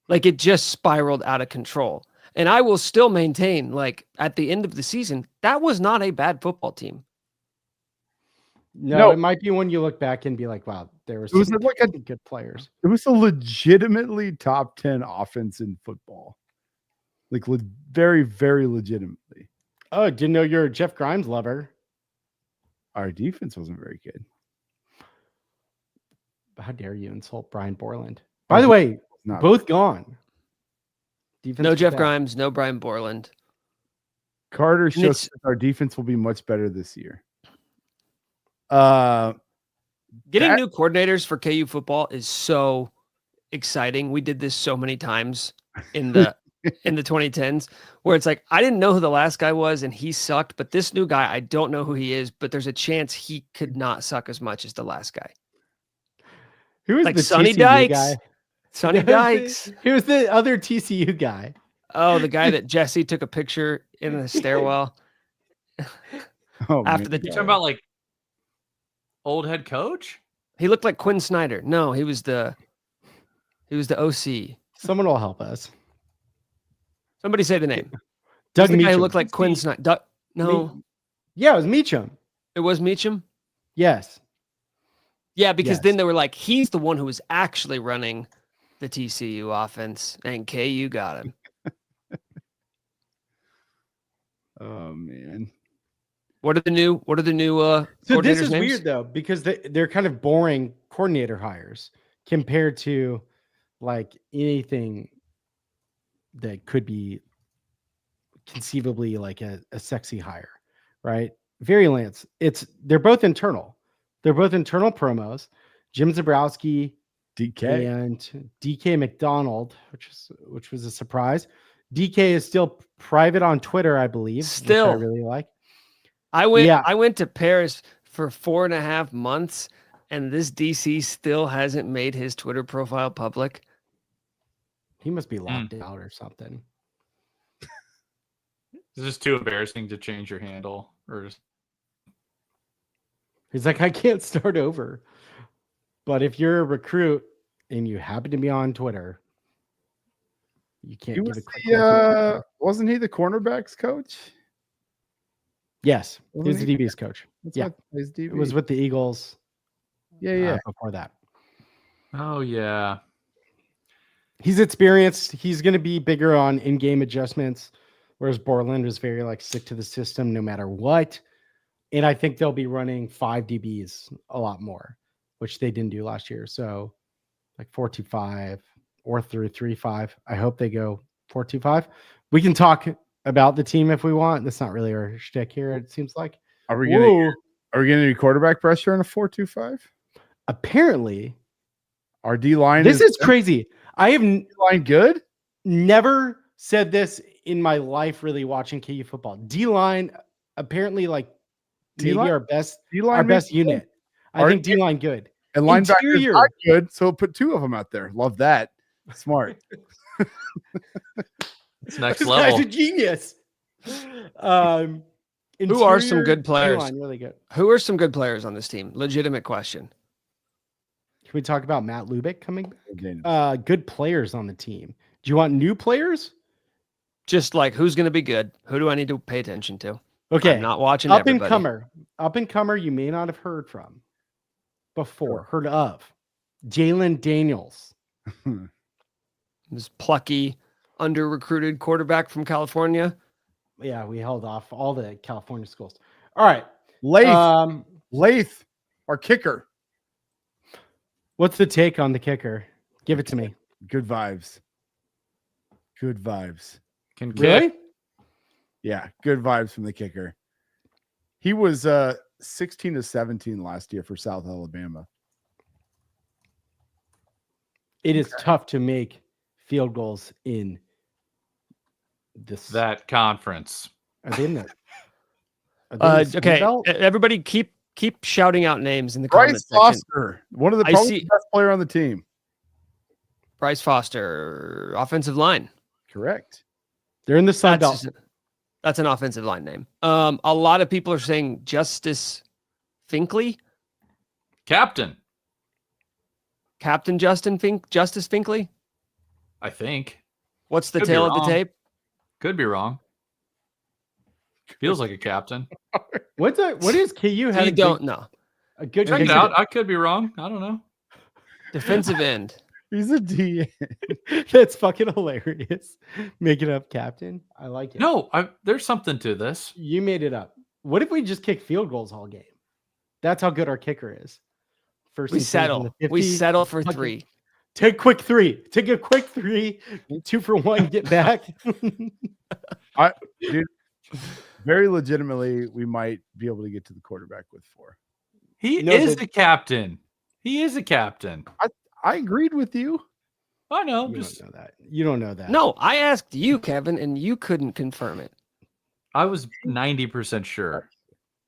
Like it just spiraled out of control. And I will still maintain, like at the end of the season, that was not a bad football team. No, No. it might be when you look back and be like, wow, there were It was some like a good players. It was a legitimately top 10 offense in football. Like very, very legitimately. Oh, didn't know you're a Jeff Grimes lover. Our defense wasn't very good. How dare you insult Brian Borland? By the way, Not both gone. Defense No was Jeff bad. Grimes, no Brian Borland. Carter it's- shows that our defense will be much better this year. Getting That- new coordinators for KU football is so exciting. We did this so many times in the 2010s where it's like I didn't know who the last guy was and he sucked, but this new guy, I don't know who he is, but there's a chance he could not suck as much as the last guy. Who was Like the Sonny TCU Dykes. guy? Sonny Dykes. Who was the other TCU guy? Oh, the guy that Jesse took a picture in the stairwell Oh, after man. the You talking about like old head coach? he looked like Quinn Snyder. No, he was the OC. Someone will help us. Somebody say the name. Doug The guy who Meacham. looked like Quinn Snyder. No, Yeah, it was Meacham. it was Meacham. Yes. Yeah, because Yes. then they were like, he's the one who was actually running the TCU offense, and KU got him. Oh man. What are the new So this coordinators' is names? weird though, because they're kind of boring coordinator hires compared to like anything that could be conceivably like a sexy hire, right? Variance. They're both internal. They're both internal promos. Jim Zabrowski DK. and DK McDonald, which was a surprise. DK is still private on Twitter, I believe. Still. which I really like. I went Yeah. I went to Paris for 4.5 months, and this DC still hasn't made his Twitter profile public. He must be locked out or something. Is this too embarrassing to change your handle? Or He's like, I can't start over. But if you're a recruit and you happen to be on Twitter, you can't He give was a quick wasn't he the cornerbacks coach? Yes, he Wasn't was the he? DB's coach. That's Yeah. what his DB. It was with the Eagles yeah. before that. oh yeah, He's experienced. He's going to be bigger on in-game adjustments, whereas Borland was very like stick to the system no matter what. And I think they'll be running 5 DBs a lot more, which they didn't do last year. So like 4-2-5 or 3-3-5. I hope they go 4-2-5. We can talk about the team if we want. That's not really our shtick here, it seems like. Are we Whoa. gonna do quarterback pressure in a 4-2-5? Apparently, Our D line this is crazy. I have line good. never said this in my life really watching KU football. D-line apparently like maybe D-line? our best D-line best makes sense. unit. I Our think D-line good. And linebacker Interior. not good, so put 2 of them out there. Love that. Smart. it's next This guy's level. a genius. Who are some Interior good players? D-line, really good. Who are some good players on this team? Legitimate question. Can we talk about Matt Lubick coming back? Okay. Good players on the team. Do you want new players? Just like who's going to be good? Who do I need to pay attention to? Okay. I'm not watching Up and everybody. comer you may not have heard from before, heard of. Jalen Daniels. This plucky, under-recruited quarterback from California. Yeah, we held off all the California schools. All right. Lath, our kicker. What's the take on the kicker? Give it to me. Good vibes. Good vibes. Can kick. Really? Yeah, good vibes from the kicker. He was 16-17 last year for South Alabama. It is tough to make field goals in this. That conference. Are they in the? Are they in the Sun Okay, Belt? everybody keep shouting out names in the Bryce comment section. Foster, one of the I probably see- the best player on the team. Bryce Foster, offensive line. Correct. They're in the Sun Belt. That's an offensive line name. A lot of people are saying Justice Finkley. Captain. Captain Justice Finkley? I think. What's the Could be tail of the wrong. tape? Could be wrong. Feels like a captain. What is KU had You don't know. a good Check it kicker? out. I could be wrong. I don't know. Defensive end. He's a DN. That's fucking hilarious. Making up captain. I like it. No, there's something to this. You made it up. What if we just kick field goals all game? That's how good our kicker is. First We and 10 from settle. the We 50. settle for Fucking- 3. Take a quick 3. Take a quick 3. 2 for 1. Get back. Dude, very legitimately, we might be able to get to the quarterback with 4. He No, is the- a captain. He is a captain. I agreed with you. I know. You Just don't know that. You don't know that. No, I asked you, Kevin, and you couldn't confirm it. I was 90% sure.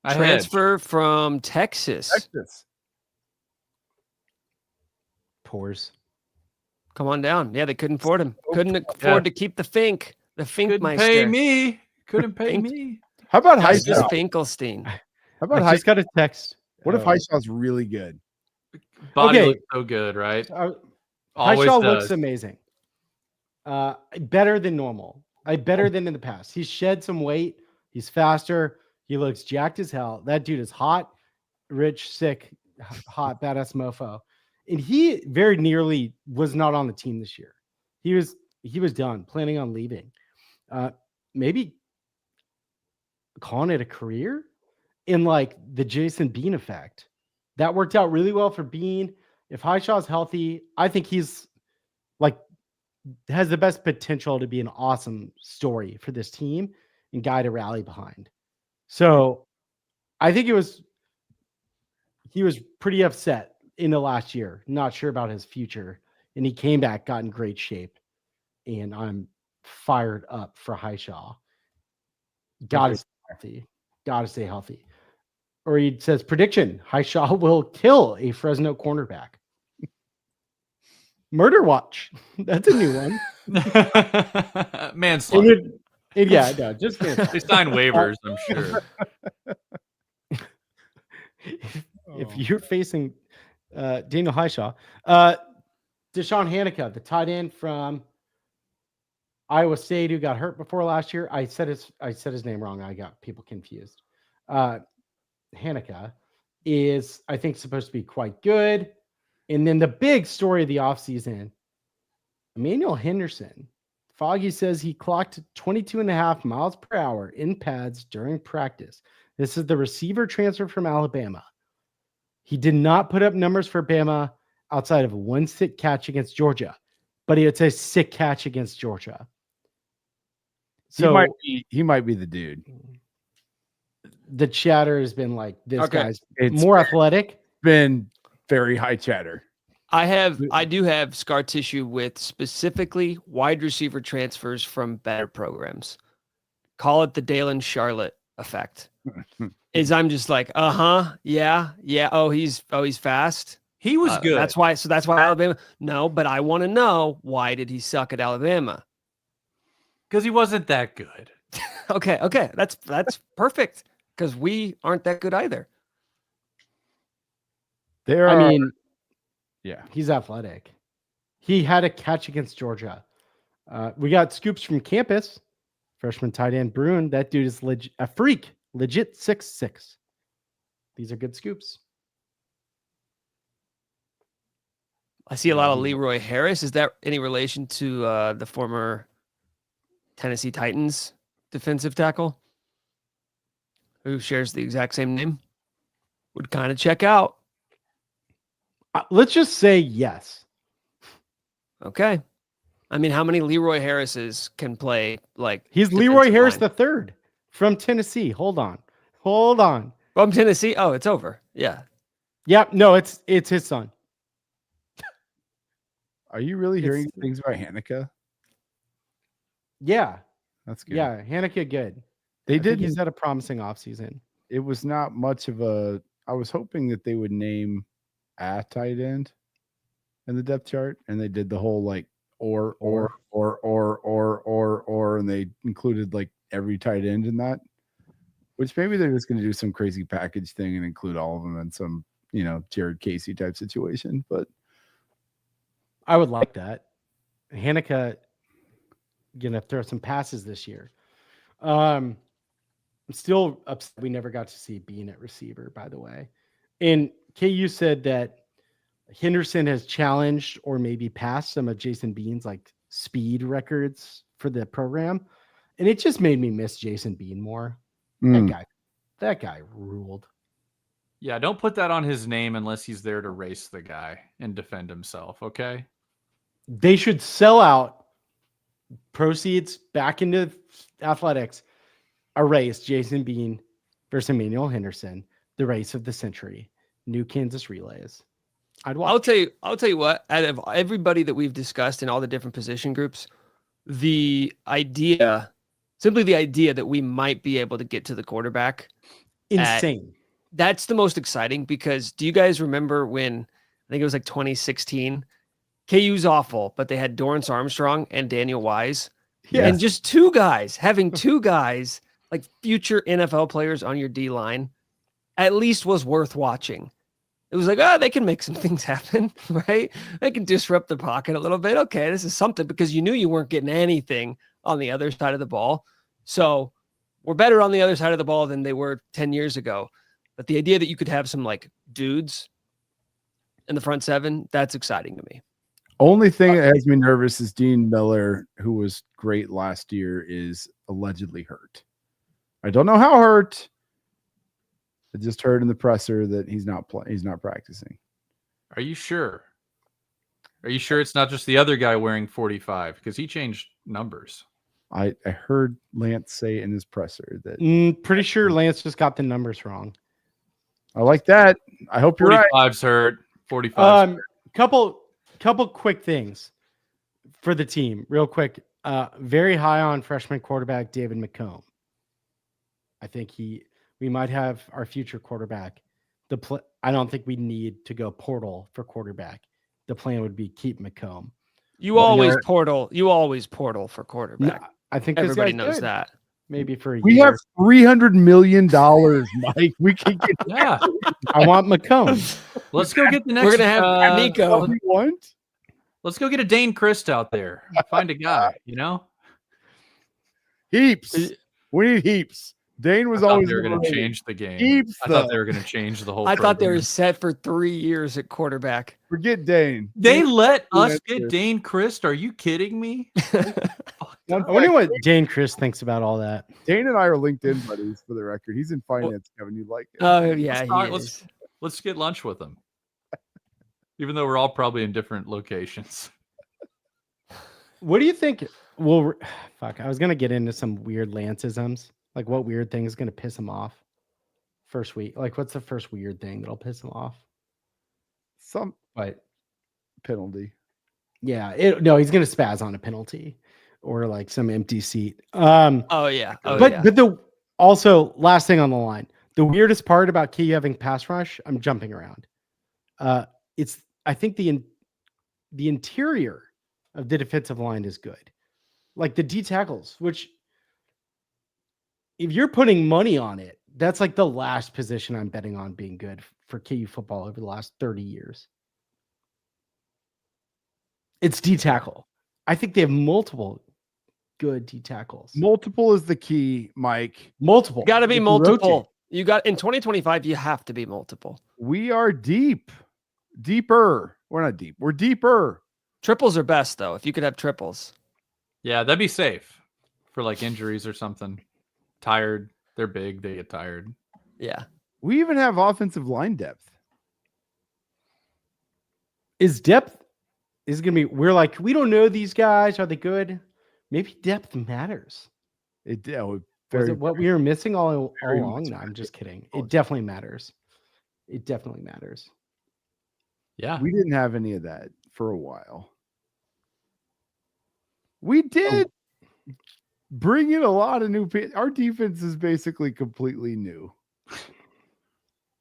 I hedged. Transfer from Texas. Texas. Pores. Come on down. Yeah, they couldn't afford him. Couldn't Yeah. afford to keep the Fink. The Couldn't Finkmeister. pay me. Couldn't pay Think- me. How about That's just Highshaw? Finkelstein. How about I just got a text. What if Highshaw's really good? Body Okay. looks so good, right? Highshaw Always looks does. amazing. Better than normal. Better than in the past. He's shed some weight. He's faster. He looks jacked as hell. That dude is hot, rich, sick, hot, badass mofo. And he very nearly was not on the team this year. He was done, planning on leaving. Maybe calling it a career in like the Jason Bean effect. That worked out really well for Bean. If Highshaw's healthy, I think he's like has the best potential to be an awesome story for this team and guy to rally behind. So I think he was pretty upset in the last year, not sure about his future. And he came back, got in great shape. And I'm fired up for Highshaw. Gotta stay healthy. Gotta stay healthy. Or he says, prediction, Highshaw will kill a Fresno cornerback. Murder Watch. That's a new one. Manslaughter. Yeah, no, just manslaughter. They sign waivers, I'm sure. If you're facing Daniel Highshaw, Deshaun Hanukkah, the tight end from Iowa State who got hurt before last year. I said his name wrong. I got people confused. Hanukkah is, I think, supposed to be quite good. And then the big story of the offseason, Emmanuel Henderson. Foggy says he clocked 22.5 miles per hour in pads during practice. This is the receiver transfer from Alabama. He did not put up numbers for Bama outside of one sick catch against Georgia, but it's a sick catch against Georgia. So he might be the dude. the chatter has been like, this Okay. guy's It's more athletic. been very high chatter. I do have scar tissue with specifically wide receiver transfers from better programs. Call it the Dalen Charlotte effect. Is I'm just like, yeah. Oh, he's fast. He was good. That's why Alabama. No, but I want to know, why did he suck at Alabama? Because he wasn't that good. Okay, that's perfect, because we aren't that good either. There I are, mean, yeah. he's athletic. He had a catch against Georgia. We got scoops from campus. Freshman tight end Bruin. That dude is a freak. Legit 6'6". These are good scoops. I see a lot of Leroy Harris. Is that any relation to the former Tennessee Titans defensive tackle who shares the exact same name? Would kind of check out. Let's just say yes. Okay. I mean, how many Leroy Harrises can play like He's Leroy defensive Harris line? the third from Tennessee. Hold on. From Tennessee? Oh, it's over. Yeah. Yep. No, it's his son. Are you really hearing things about Hanukkah? Yeah. That's good. Yeah. Hanukkah good. They I think did. he's had a promising offseason. It was not much of a. I was hoping that they would name a tight end in the depth chart, and they did the whole like or, and they included like every tight end in that. Which maybe they're just going to do some crazy package thing and include all of them in some, Jared Casey type situation. But I would like that. Hanukkah gonna throw some passes this year. I'm still upset we never got to see Bean at receiver, by the way. And KU said that Henderson has challenged or maybe passed some of Jason Bean's like speed records for the program. And it just made me miss Jason Bean more. That guy ruled. Yeah, don't put that on his name unless he's there to race the guy and defend himself, okay? They should sell out proceeds back into athletics. A race, Jason Bean versus Emmanuel Henderson, the race of the century, New Kansas Relays. I'd watch. I'll tell you what, out of everybody that we've discussed in all the different position groups, simply the idea that we might be able to get to the quarterback. Insane. That's the most exciting, because do you guys remember when, I think it was like 2016, KU's awful, but they had Dorrance Armstrong and Daniel Wise. Yes. And just having two guys, like future NFL players on your D line, at least was worth watching. It was like, they can make some things happen, right? They can disrupt the pocket a little bit. Okay, this is something, because you knew you weren't getting anything on the other side of the ball. So we're better on the other side of the ball than they were 10 years ago. But the idea that you could have some like dudes in the front seven, that's exciting to me. Only thing that has me nervous is Dean Miller, who was great last year, is allegedly hurt. I don't know how hurt. I just heard in the presser that he's not practicing. Are you sure? Are you sure it's not just the other guy wearing 45? Because he changed numbers. I heard Lance say in his presser that Pretty sure Lance just got the numbers wrong. I like that. I hope you're right. 45's hurt. 45's hurt. Couple quick things for the team, real quick. Very high on freshman quarterback David McComb. I think we might have our future quarterback. I don't think we need to go portal for quarterback. The plan would be keep McComb. You always portal for quarterback. No, I think everybody knows that. Maybe for a We year. have $300 million, Mike. We can get Yeah. I want McComb. Let's go get the next. We're gonna have Nico. what we want. Let's go get a Dane Christ out there. Find a guy, Heaps. We need heaps. Dane was I thought always they were going the to change the game. Heaps, I thought though. they were going to change the whole I thought they program. were set for 3 years at quarterback. Forget Dane. They let us That's get it. Dane Christ? Are you kidding me? I wonder what Dane Chris thinks about all that. Dane and I are LinkedIn buddies, for the record. He's in finance, Kevin. You like it? Oh yeah, Let's get lunch with him. Even though we're all probably in different locations. What do you think? Well, fuck. I was gonna get into some weird Lanceisms. Like, what weird thing is gonna piss him off first week? Like, what's the first weird thing that'll piss him off? Some But penalty. yeah, he's gonna spaz on a penalty or like some empty seat. Oh yeah. But the also last thing on the line, the weirdest part about KU having pass rush, I'm jumping around. It's I think the interior of the defensive line is good, like the D tackles, which if you're putting money on it, that's like the last position I'm betting on being good for KU football over the last 30 years. It's D tackle. I think they have multiple good D tackles. Multiple is the key, Mike. Multiple. Got to be You can multiple. rotate. You got in 2025. You have to be multiple. We are deeper. We're not deep. We're deeper. Triples are best though. If you could have triples. Yeah, that'd be safe for like injuries or something. Tired. They're big. They get tired. Yeah. We even have offensive line depth. Is depth is going to be, we don't know these guys. Are they good? Maybe depth matters. It Was very it what we were missing all very along? much No, I'm just kidding. Oh, It definitely matters. It definitely matters. Yeah. we didn't have any of that for a while. We did bring in a lot of new our defense is basically completely new.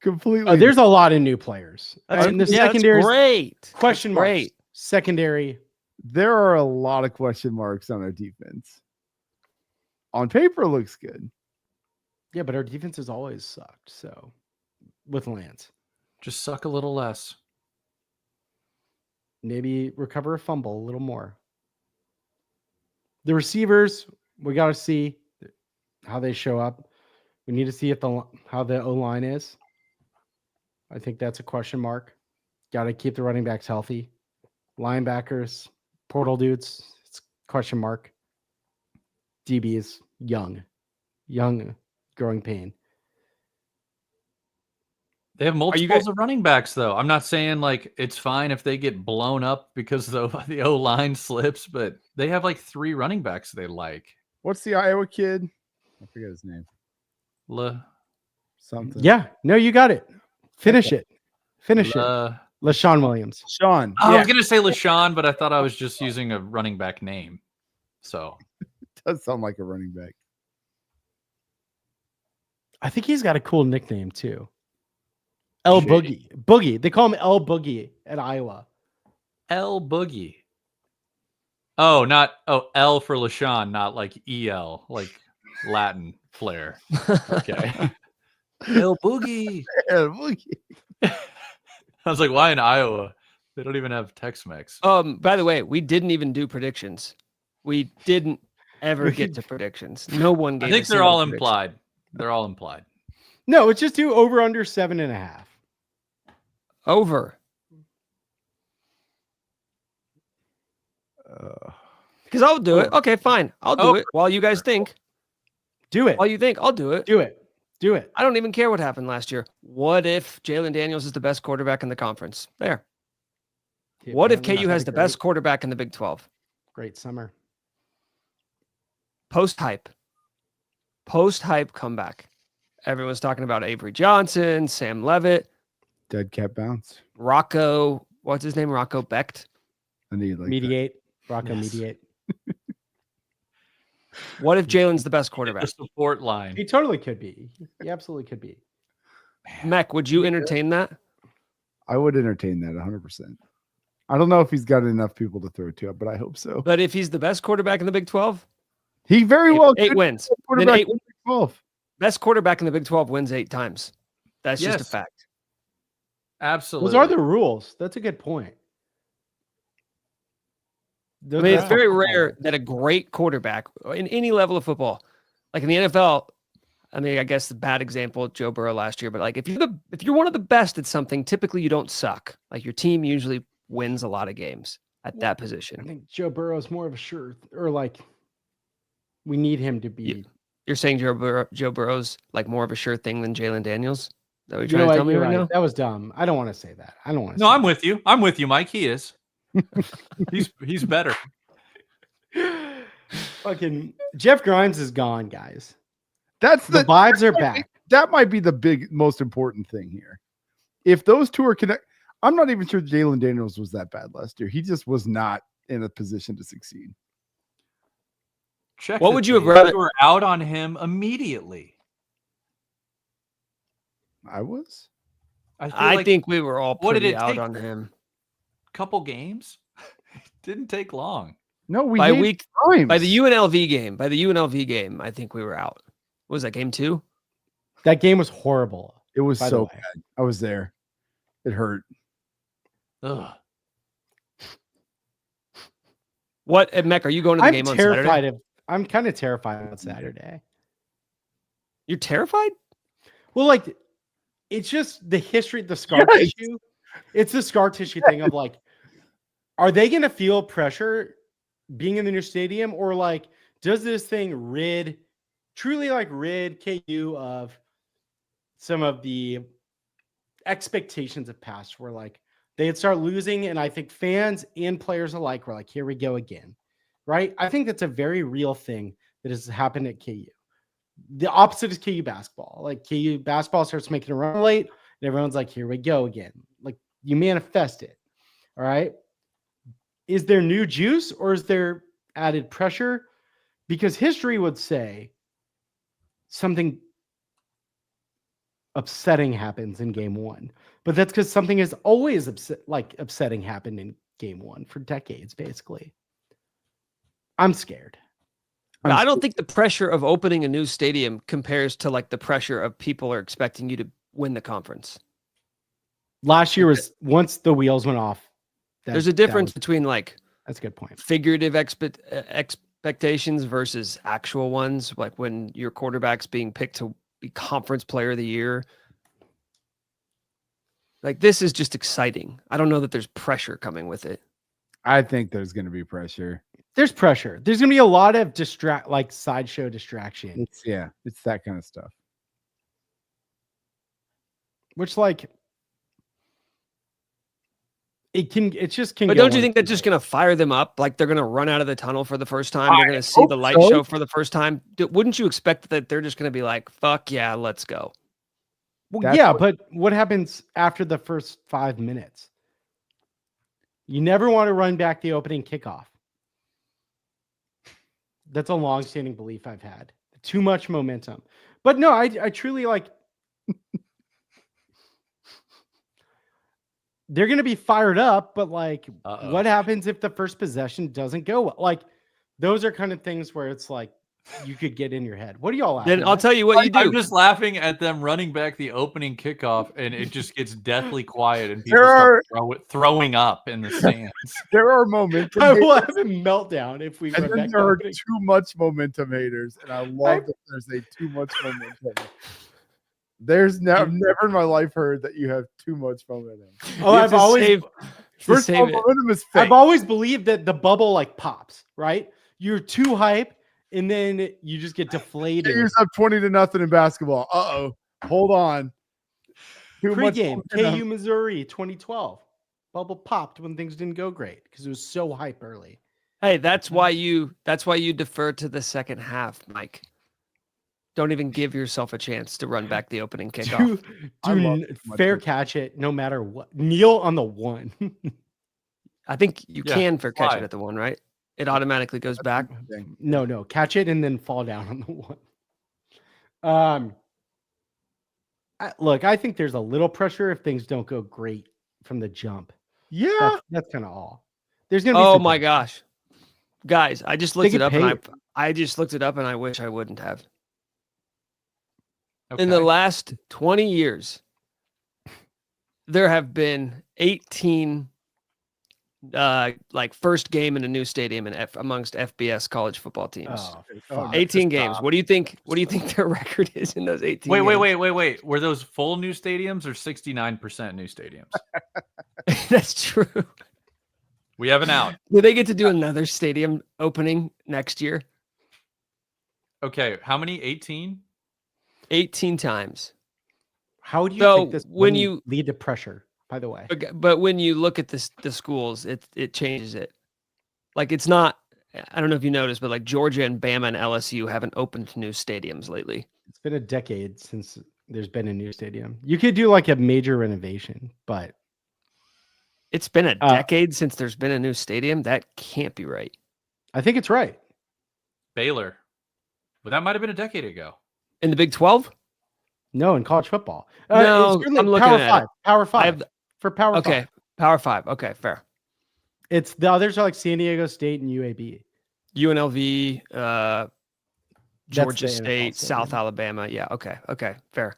Completely. There's a lot of new players. That's, And the yeah, that's secondary great. question That's marks. great. Secondary. there are a lot of question marks on our defense. On paper, it looks good. Yeah, but our defense has always sucked. So with Lance. Just suck a little less. maybe recover a fumble a little more. The receivers, we got to see how they show up. We need to see how the O-line is. I think that's a question mark. Got to keep the running backs healthy. Linebackers, portal dudes, it's question mark. DBs, young, growing pain. They have multiples of running backs, though. I'm not saying like it's fine if they get blown up because the O line slips, but they have like 3 running backs they like. What's the Iowa kid? I forget his name. Something. Yeah, no, you got it. Finish it. LaShawn Williams. Sean. I was gonna say LaShawn, but I thought I was just using a running back name. So It does sound like a running back. I think he's got a cool nickname too. L Boogie. Boogie. They call him L Boogie at Iowa. L Boogie. Oh, L for LaShawn, not like EL, like Latin flair. Okay. El Boogie. Yeah, Boogie. I was like, why in Iowa? They don't even have Tex-Mex. By the way, we didn't even do predictions. We didn't ever get to predictions. No one gave. I think they're all implied. They're all implied. No, let's just do over under 7.5. Over. Because I'll do it. Okay, fine. I'll do it while you guys think. Do it. While you think, I'll do it. Do it. Do it. I don't even care what happened last year. What if Jalen Daniels is the best quarterback in the conference? There. What if KU has the best quarterback in the Big 12? Great summer. Post-hype comeback. Everyone's talking about Avery Johnson, Sam Levitt. Dead cat bounce. Rocco, what's his name? Rocco Becht. I need like Mediate. Rocco mediate. What if Jalen's the best quarterback? The support line. He totally could be. He absolutely could be. Mech, would you entertain that? I would entertain that 100%. I don't know if he's got enough people to throw to, but I hope so. But if he's the best quarterback in the Big 12, He very well eight could be wins. the Then quarterback 8 in the Big 12. best quarterback in the Big 12 wins 8 times. That's just a Yes. fact. Absolutely. Those are the rules. That's a good point. I mean, it's very rare that a great quarterback in any level of football, like in the NFL, I mean, I guess the bad example, Joe Burrow last year, but like if you're one of the best at something, typically you don't suck. Like your team usually wins a lot of games at that I position. think Joe Burrow is more of a sure, or like we need him to be. You're saying Joe Burrow's like more of a sure thing than Jalen Daniels? Is that what you're You know trying to tell what? me You're right now? That was dumb. I don't want to say that. I don't want to. No, I'm with you. I'm with you, Mike. He is. He's better. Fucking Jeff Grimes is gone, guys. That's The vibes are back. That might be the most important thing here. If those two are connected, I'm not even sure Jalen Daniels was that bad last year. He just was not in a position to succeed. Check. What the would you have tape. rather- We were out on him immediately. I was. I think we were all what did pretty it out take? on him. Couple games. Didn't take long. No, we By gave week Grimes. by the UNLV game, I think we were out. What was that, game 2? That game was horrible. It was by the so way. bad. I was there. It hurt. Ugh. What, Mech, are you going to the I'm game on terrified Saturday? of. I'm kind of terrified on Saturday. You're terrified? Well, like it's just the history, the scar Yes. tissue. It's the scar tissue thing of like, are they going to feel pressure being in the new stadium, or like does this thing truly rid KU of some of the expectations of past, where like they'd start losing, and I think fans and players alike were like, here we go again, right? I think that's a very real thing that has happened at KU. The opposite is KU basketball. Like KU basketball starts making a run late, and everyone's like, here we go again. Like you manifest it. All right. Is there new juice, or is there added pressure? Because history would say something upsetting happens in game 1, but that's because something is always upsetting happened in game 1 for decades, basically. I'm scared. I don't think the pressure of opening a new stadium compares to like the pressure of people are expecting you to win the conference. Last year was once the wheels went off, There's a difference between like that's a good point. figurative expectations versus actual ones. Like when your quarterback's being picked to be conference player of the year. Like this is just exciting. I don't know that there's pressure coming with it. I think there's going to be pressure. There's pressure. There's going to be a lot of sideshow distraction. It's that kind of stuff. Which like it just can. But go don't you on think that's too just late. going to fire them up? Like they're going to run out of the tunnel for the first time. They're going to see hope the light so. show for the first time. Wouldn't you expect that they're just going to be like, fuck yeah, let's go? Well, That's yeah, what- but what happens after the first 5 minutes? You never want to run back the opening kickoff. That's a long-standing belief I've had. Too much momentum. But no, I truly like. They're going to be fired up, but like, what happens if the first possession doesn't go well? Like, those are kind of things where it's like you could get in your head. What are y'all laughing Then I'll at? tell you what you do. I'm just laughing at them running back the opening kickoff, and it just gets deathly quiet, and people There start throwing up in the stands. There are momentum I will haters, have a meltdown if we and run then back there the are opening. too much momentum haters, and I love that there's a too much momentum. I've never in my life heard that you have too much momentum. Oh, You have I've to always save- First of all, save it. momentum is fake. I've always believed that the bubble like pops, right? You're too hype, and then you just get deflated. Use up 20-0 in basketball. Hold on. Too much Pre-game, momentum. KU Missouri 2012. Bubble popped when things didn't go great because it was so hype early. Hey, that's why you defer to the second half, Mike. Don't even give yourself a chance to run back the opening kickoff. I love Do too much fair momentum. catch it no matter what. Kneel on the one. I think you Yeah, can fair catch why? it at the one, right? It automatically goes back. Thing. No, catch it and then fall down on the one. Look, I think there's a little pressure if things don't go great from the jump. Yeah. That's kind of all. There's gonna be. Oh some my pressure. gosh, guys! I just They looked get it up, and paid. I just looked it up, and I wish I wouldn't have. Okay. In the last 20 years, there have been 18 like first game in a new stadium amongst FBS college football teams. Oh, Oh, fuck. 18 games. What do you think their record is in those 18 Wait, games? wait. Were those full new stadiums or 69% new stadiums? That's true. We have an out. Do they get to do another stadium opening next year? Okay, how many? 18? 18 times. How do you So, think this when wouldn't you- lead to pressure? By the way, But when you look at the schools, it changes it. Like it's not. I don't know if you noticed, but like Georgia and Bama and LSU haven't opened new stadiums lately. it's been a decade since there's been a new stadium. You could do like a major renovation, but It's been a decade since there's been a new stadium. That can't be right. I think it's right. Baylor. Well, that might have been a decade ago. In the Big 12? No, in college football. No, it's really I'm looking Power at Five. it. Power I Five. have For Power okay, Five. Power 5. Okay, fair. It's the others are like San Diego State and UAB. UNLV, That's Georgia the NFL State, South stadium. Alabama. Yeah, okay, fair.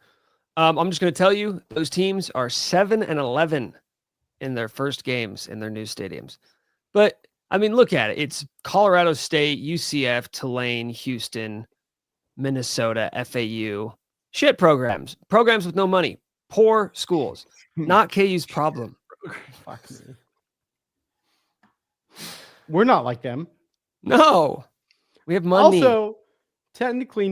I'm just going to tell you, those teams are 7-11 in their first games in their new stadiums. But I mean, look at it. It's Colorado State, UCF, Tulane, Houston, Minnesota, FAU. Shit programs with no money, poor schools. Not KU's problem. Fuck me. We're not like them. No, we have money. Also, technically,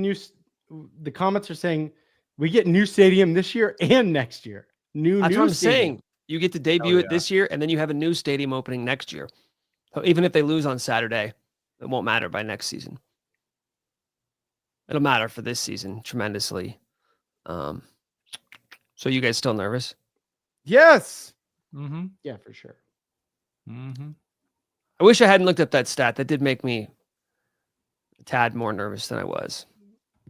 the comments are saying we get new stadium this year and next year. That's what I'm stadium. saying. You get to debut it this year, and then you have a new stadium opening next year. So even if they lose on Saturday, it won't matter by next season. It'll matter for this season tremendously. So you guys still nervous? Yes. Mm-hmm. Yeah, for sure. Mm-hmm. I wish I hadn't looked up that stat. That did make me a tad more nervous than I was.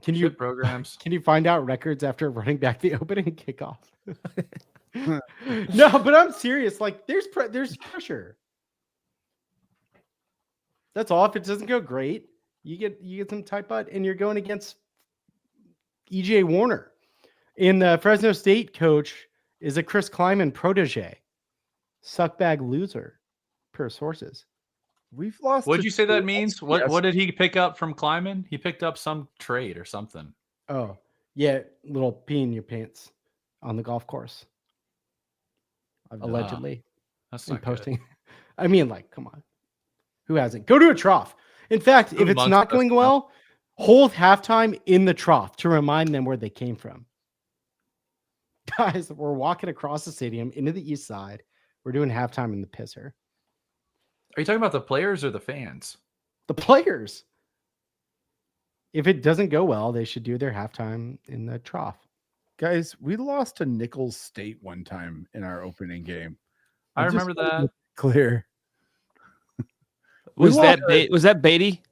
Can you programs? Can you find out records after running back the opening kickoff? No, but I'm serious. Like, there's pressure. That's all. If it doesn't go great, you get some tight butt, and you're going against EJ Warner. And the Fresno State coach is a Chris Kleiman protege, suckbag loser. pair of sources. We've lost. What'd to you say that means? What Yes. what did he pick up from Kleiman? He picked up some trade or something. Oh, yeah, little pee in your pants on the golf course, I've done allegedly. That's And not good. posting. I mean, like, come on. Who hasn't? Go to a trough. In fact, Who if it's amongst not us going well, hold halftime in the trough to remind them where they came from. Guys, we're walking across the stadium into the east side. We're doing halftime in the pisser. Are you talking about the players or the fans? The players. If it doesn't go well, they should do their halftime in the trough. Guys, we lost to Nicholls State one time in our opening game. I Just remember wanna that. make it clear. Was We that Beatty?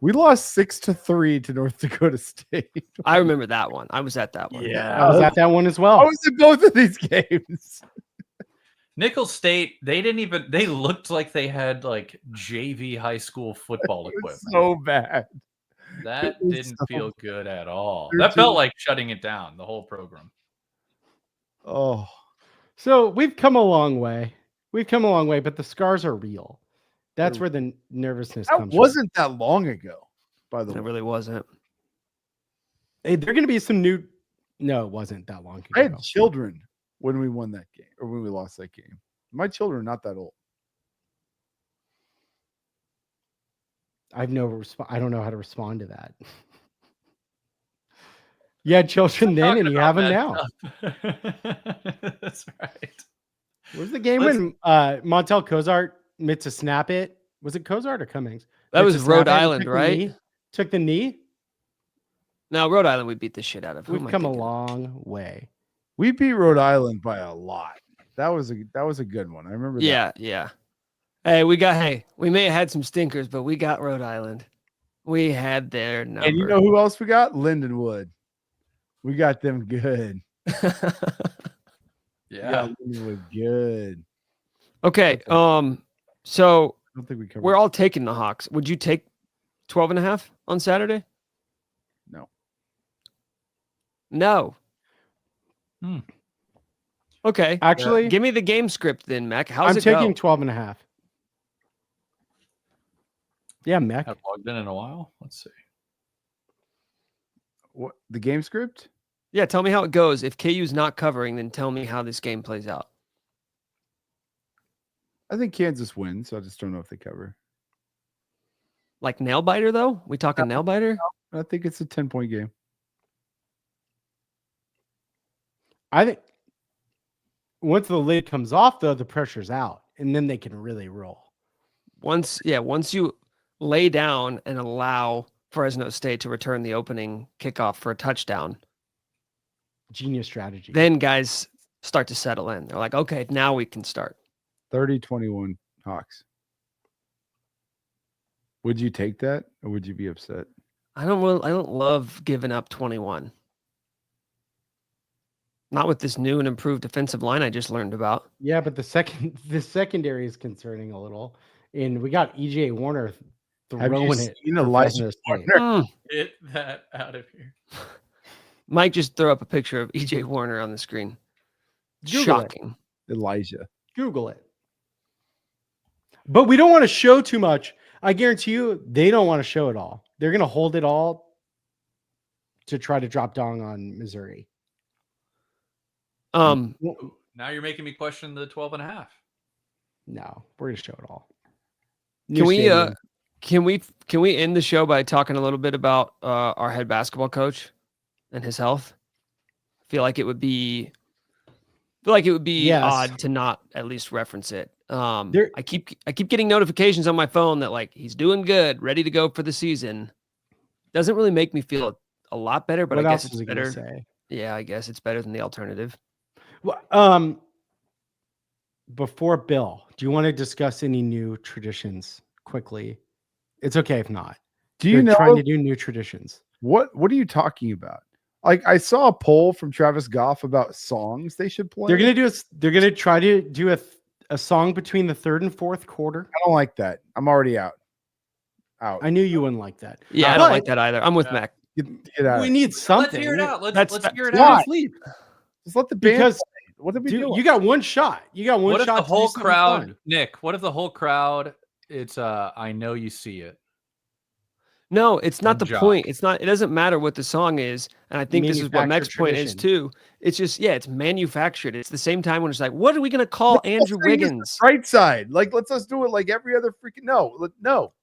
We lost 6-3 to North Dakota State. I remember that one. I was at that one. I was at that one as well. I was in both of these games. Nicholls State, they looked like they had like JV high school football It was equipment. so bad. That it was didn't so feel good at all. They're That felt just- like shutting it down, the whole program. Oh, So we've come a long way. We've come a long way, but the scars are real. That's where the nervousness that comes wasn't that long ago, by the It way. really wasn't. from. Hey, they're going to be some new. No, it wasn't that long I ago. had children when we won that game or when we lost that game. My children are not that old. I don't know how to respond to that. You had children then, and you have them now. That's right. Where's the game Let's- when Montel Cozart meant to snap it? Was it Cozart or Cummings? That Meant was to snap Rhode it and Island, took the right? knee? Took the knee. No, Rhode Island, we beat the shit out of. Who We've am I come a thinking of? long way. We beat Rhode Island by a lot. That was a good one. I remember that. Yeah. Hey, we may have had some stinkers, but we got Rhode Island. We had their number. And you know who else we got? Lindenwood. We got them good. Yeah. Lindenwood good. Okay. So I don't think we covered. we're all taking the Hawks. Would you take 12.5 on Saturday? No. No. Hmm. Okay. Actually, Give me the game script then, Mac. How's I'm it taking go? 12 and a half. Yeah, Mech. I've logged in a while. Let's see. What the game script? Yeah, tell me how it goes. If KU's not covering, then tell me how this game plays out. I think Kansas wins. I just don't know if they cover. Like nail biter though? We talking nail biter? I think it's a 10-point game. I think once the lid comes off, though, the pressure's out, and then they can really roll. Once you lay down and allow Fresno State to return the opening kickoff for a touchdown, Genius strategy. then guys start to settle in. They're like, okay, now we can start. 30-21 Hawks. Would you take that or would you be upset? I don't love giving up 21. Not with this new and improved defensive line I just learned about. Yeah, but the secondary is concerning a little, and we got EJ Warner Have you throwing it. seen for Elijah Fresno State. Warner? Get that out of here. Mike just threw up a picture of EJ Warner on the screen. Google it. Shocking. Elijah. Google it. But we don't want to show too much. I guarantee you, they don't want to show it all. They're going to hold it all to try to drop dong on Missouri. Now you're making me question the 12 and a half. No, we're going to show it all. Can New we stadium. can we end the show by talking a little bit about our head basketball coach and his health? I feel like it would be Yes. odd to not at least reference it. There- I keep getting notifications on my phone that like he's doing good, ready to go for the season. Doesn't really make me feel a lot better, but What I guess else it's was he going to better. say? Yeah, I guess it's better than the alternative. Well, before Bill, do you want to discuss any new traditions quickly? It's okay if not. Do you They're know trying to do new traditions? what are you talking about? Like I saw a poll from Travis Goff about songs they should play. They're gonna try to do a song between the third and fourth quarter. I don't like that. I'm already out. I knew you wouldn't like that. Yeah, I don't But like that either. I'm with Yeah. Mac. Get out. We need something. Let's hear it out. Let's That's- hear it why? out. Just let the band. Because What did we Dude, do? you got one shot. You got one What if shot the to do whole something crowd, fun. Nick? What if the whole crowd? It's I know you see it. No, it's not the From point. Jayhawk. It's not. It doesn't matter what the song is, and I think this is what Mech's Manufactured point is tradition. too. It's just it's manufactured. It's the same time when it's like, what are we gonna call The Andrew whole thing is the Wiggins? right side. Like, let's us do it like every other freaking. No,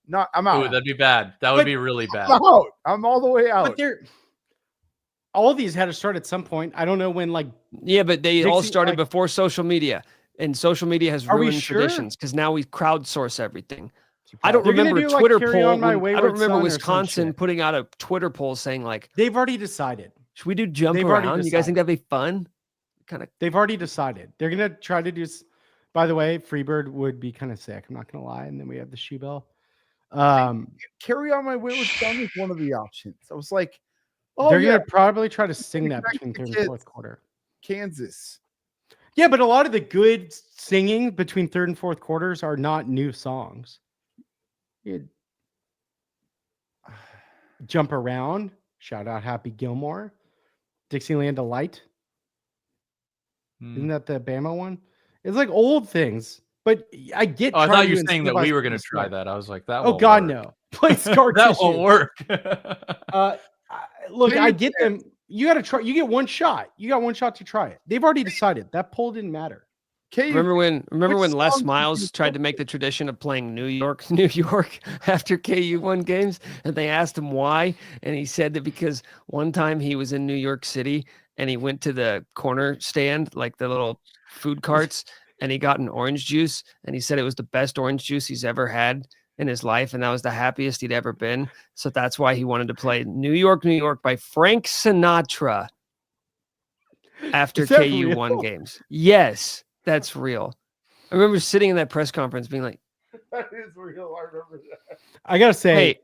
not. I'm out. Ooh, that'd be bad. That would But- be really bad. I'm out. I'm all the way But out. they're all of these had to start at some point. I don't know when. Like, Yeah, but they all Dixie, started like- before social media, and social media has Are we ruined sure? traditions because now we crowdsource everything. I don't They're gonna remember a do, like, Twitter Carry On poll. My I Wayward don't remember Son or some Wisconsin shit. putting out a Twitter poll saying like, they've already decided. should we do jump They've already around? You guys think decided. that'd be fun? Kind of. They've already decided. They're gonna try to do. By the way, Freebird would be kind of sick. I'm not gonna lie. And then we have the shoe bell. Carry On My Wayward Son was one of the options. I was like, oh, they're yeah, gonna probably try to sing that Back to between the third and kids. fourth quarter. Kansas. Yeah, but a lot of the good singing between third and fourth quarters are not new songs. You Jump Around, shout out Happy Gilmore, Dixieland Delight. Isn't that the Bama one? It's like old things, but I get. Oh, I trying thought to you were saying that we incentivize were going to people try smart. that. I was like, that. Oh won't God, work. no! Play scar That tissue. won't work. Look, Maybe I it get them. You got to try. You get one shot. You got one shot to try it. They've already decided that poll didn't matter. Remember when which Les songs Miles did you tried to make the tradition of playing New York after KU won games, and they asked him why, and he said that because one time he was in New York City and he went to the corner stand, like the little food carts, and he got an orange juice, and he said it was the best orange juice he's ever had in his life, and that was the happiest he'd ever been. So that's why he wanted to play New York by Frank Sinatra after Is that KU won real? games. Yes. That's real. I remember sitting in that press conference being like, That is real. I remember that. I gotta say, hey,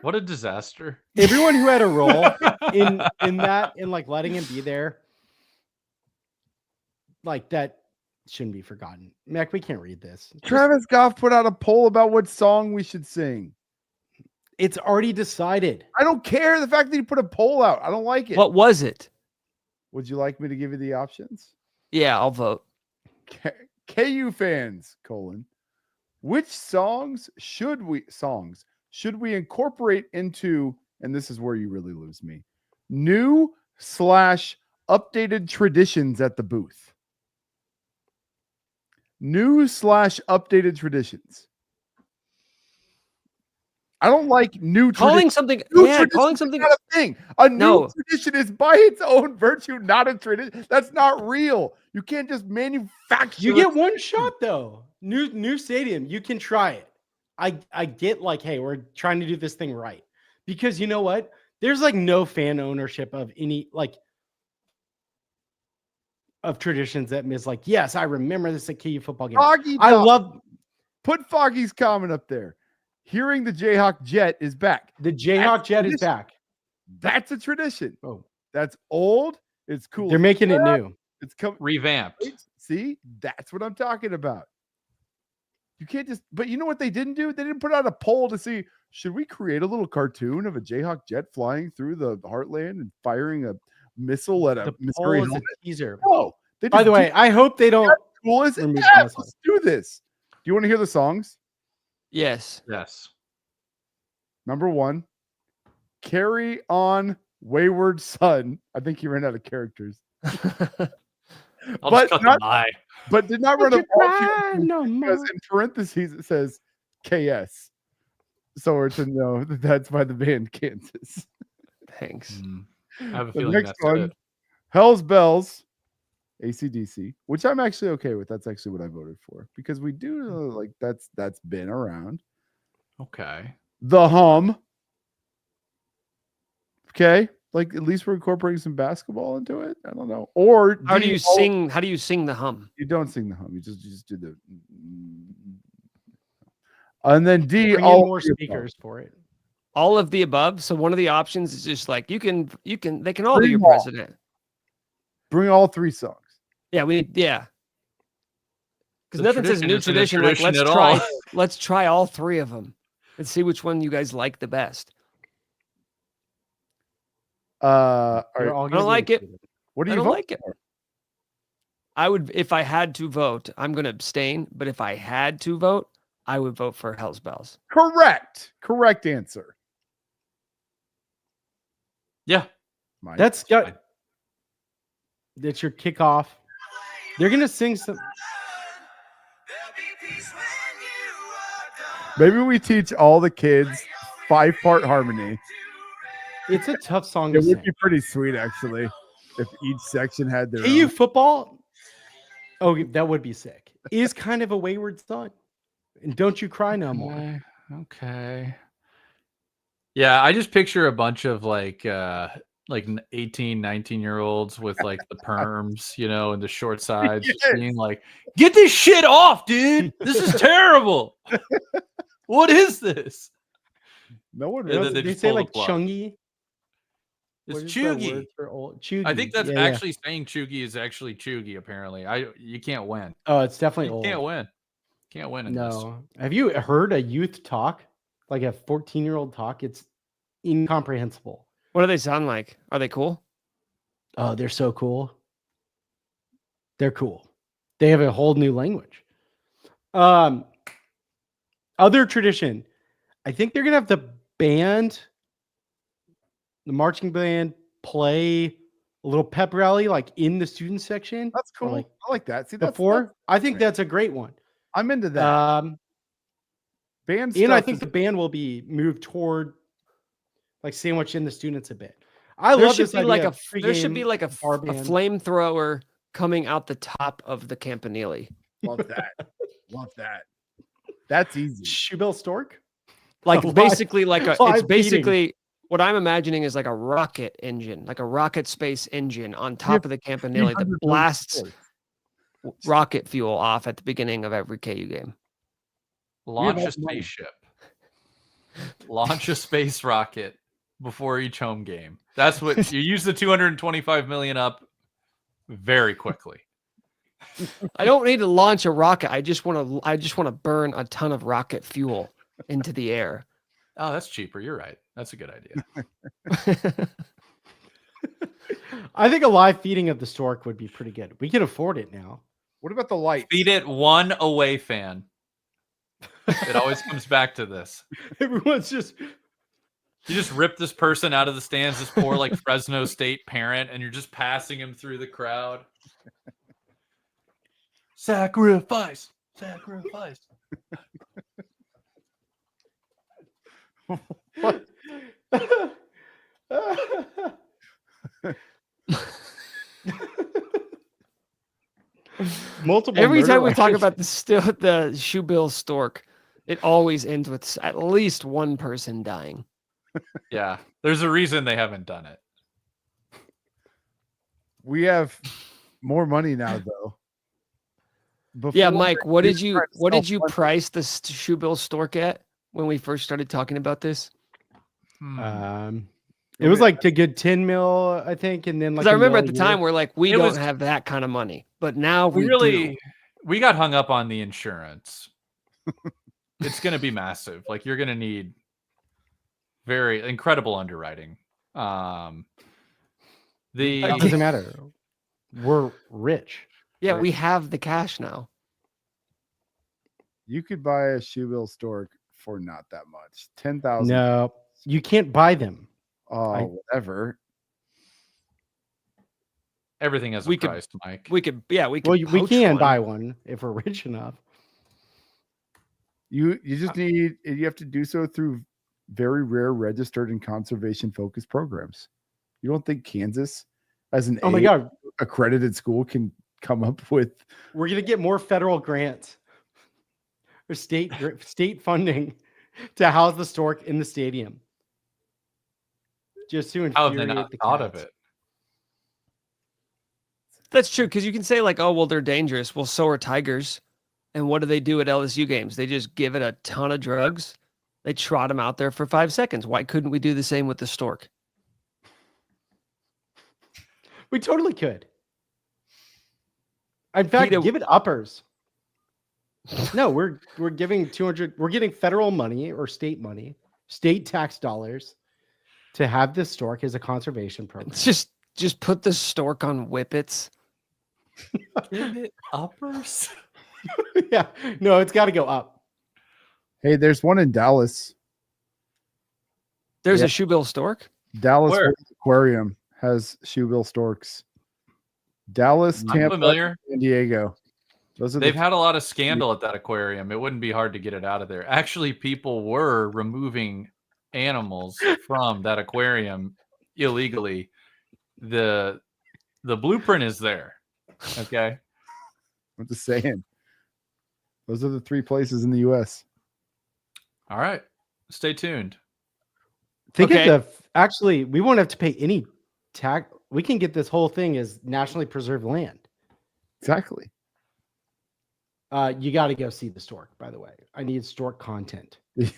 What a disaster. everyone who had a role in that, in like letting him be there, like that shouldn't be forgotten. Mac, we can't read this. Travis Goff put out a poll about what song we should sing. It's already decided. I don't care. The fact that he put a poll out, I don't like it. what was it? Would you like me to give you the options? Yeah, I'll vote. KU fans, which songs should we incorporate into, and this is where you really lose me, new/updated traditions at the booth. New/updated traditions. I don't like new Calling traditions. something, New yeah, tradition calling is something. not a thing. A new No. tradition is by its own virtue not a tradition. That's not real. You can't just manufacture. You get one shot though. New stadium. You can try it. I get like, hey, we're trying to do this thing right. Because you know what? There's like no fan ownership of any like of traditions that is like, yes, I remember this at KU football game. Foggy I Dog. love Put Foggy's comment up there. Hearing the Jayhawk Jet is back. the Jayhawk Jet is back. That's a tradition. Oh, That's old. It's cool. they're making it new. It's coming. Revamped. See, that's what I'm talking about. You can't just, but you know what they didn't do? They didn't put out a poll to see, should we create a little cartoon of a Jayhawk jet flying through the heartland and firing a missile at a The Missouri poll is a helmet? teaser. No. They By just the way, do- I hope they don't. cool as remove the heck. missile. Let's do this. Do you want to hear the songs? Yes. Yes. Number 1, Carry On Wayward Son. I think he ran out of characters. I'll But just cut not- the eye. But did not run Would up you all cry two no because more? in parentheses it says KS. So we're to know that that's by the band Kansas. Thanks. I have a The feeling next that's one, it. Hell's Bells, AC/DC, which I'm actually okay with. That's actually what I voted for because we do like that's been around. Okay. The Hum. Okay, like at least we're incorporating some basketball into it. I don't know. Or How do you D, all- sing? How do you sing the hum? You don't sing the hum. You just do the. And then D, Bring in all more of the above. speakers for it. All of the above. So one of the options is just like they can all be Bring your them all. president. Bring all 3 songs. Yeah, because The nothing says tradition new isn't a tradition. Like tradition at all. let's try all 3 of them and see which one you guys like the best. All They're right. all I gonna don't be like it. included. What do I you don't vote like it. for? I would, if I had to vote, I'm going to abstain, but if I had to vote, I would vote for Hell's Bells. Correct answer. Yeah. Mike. That's your kickoff. They're gonna sing some. Maybe we teach all the kids 5-part harmony. It's a tough song It to would sing. be pretty sweet, actually, if each section had their KU own. football. Oh, that would be sick. Is kind of a wayward son. And don't you cry no more. Okay. Yeah, I just picture a bunch of like 18, 19-year-olds with like the perms, and the short sides, just Yes. being like, "Get this shit off, dude! This is terrible. What is this?" No one And then really. they They just say pull the like plug. chungy. It's What is the word chuggy. for old? Chuggy. I think that's Yeah. actually saying chuggy is actually chuggy. Apparently, you can't win. Oh, it's definitely You old. can't win. Can't win in this. No. Have you heard a youth talk? Like a 14-year-old talk? It's incomprehensible. What do they sound like? Are they cool? Oh, they're so cool. They're cool. They have a whole new language. Other tradition. I think they're gonna have the marching band play a little pep rally like in the student section. That's or cool. like I like that. See, that's before. I think great. that's a great one. I'm into that. Band And I stuff think is- the band will be moved toward like sandwich in the students a bit. I There love should this be idea like of there should be pregame like a bar band. flamethrower coming out the top of the Campanile. love that. Love that. That's easy. Shoebill Stork. Like Live- basically like a it's live feeding. basically what I'm imagining is like a rocket engine, like a rocket space engine on top of the Campanile that 300 blasts volts. rocket fuel off at the beginning of every KU game. Launch have a money. spaceship. Launch a space rocket before each home game. That's what you use the 225 million up very quickly. I don't need to launch a rocket. I just want to burn a ton of rocket fuel into the air. Oh, that's cheaper. You're right. That's a good idea. I think a live feeding of the stork would be pretty good. We can afford it now. What about the lights? Feed it one away fan. It always comes back to this. Everyone's just You just rip this person out of the stands, this poor like Fresno State parent, and you're just passing him through the crowd. Sacrifice. Sacrifice. What? multiple. Every time we murder talk weapons. about the Shoebill Stork, it always ends with at least one person dying. Yeah. There's a reason they haven't done it. We have more money now, though. Yeah, Before, Mike, what we did you tried to what sell did you plenty. price the Shoebill Stork at when we first started talking about this? It was like a good 10 mil, I think, and then like Because I a remember mil at a the year. time we're like, we It don't was- have that kind of money, but now we we got hung up on the insurance. It's going to be massive. Like you're going to need very incredible underwriting. It do. doesn't matter. We're rich. Yeah, we have the cash now. You could buy a Shoebill Stork for not that much. 10,000. No, you can't buy them. Oh, whatever. Everything has a We could- price, Mike. We could we Well, we poach can one. buy one if we're rich enough. You just need, you have to do so through very rare registered and conservation focused programs. You don't think Kansas, as an Oh my A God, accredited school, can come up with? we're gonna get more federal grants or state funding to house the stork in the stadium. Just to How have they infuriate not the thought of cats. it? That's true, because you can say like, oh well, they're dangerous. Well, so are tigers. And what do they do at LSU games? They just give it a ton of drugs. They trot them out there for 5 seconds. Why couldn't we do the same with the stork? We totally could. In fact, Peter- give it uppers. No, we're giving 200. We're getting federal money or state money, state tax dollars, to have this stork as a conservation program. It's just put the stork on whippets. Give it uppers. Yeah, no, it's got to go up. Hey, there's one in Dallas. There's Yeah. a shoebill stork. Dallas Where? Fort Aquarium has shoebill storks. Dallas, I'm Tampa, familiar. San Diego. Those are They've the had a lot of scandal at that aquarium. It wouldn't be hard to get it out of there. Actually, people were removing animals from that aquarium illegally. The blueprint is there. Okay. I'm just saying. Those are the 3 places in the U.S. All right. Stay tuned. Think Okay. of actually, we won't have to pay any tax. We can get this whole thing as nationally preserved land. Exactly. You got to go see the stork, by the way. I need stork content. You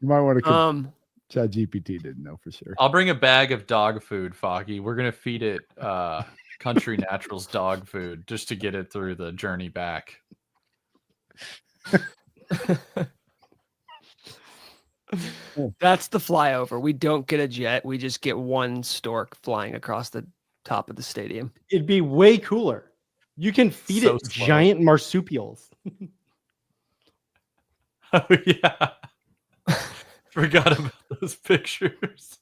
might want to. Chat GPT didn't know for sure. I'll bring a bag of dog food, Foggy. We're gonna feed it Country Naturals dog food just to get it through the journey back. That's the flyover. We don't get a jet. We just get one stork flying across the top of the stadium. It'd be way cooler. You can feed So it slow. giant marsupials. Oh yeah. Forgot about those pictures.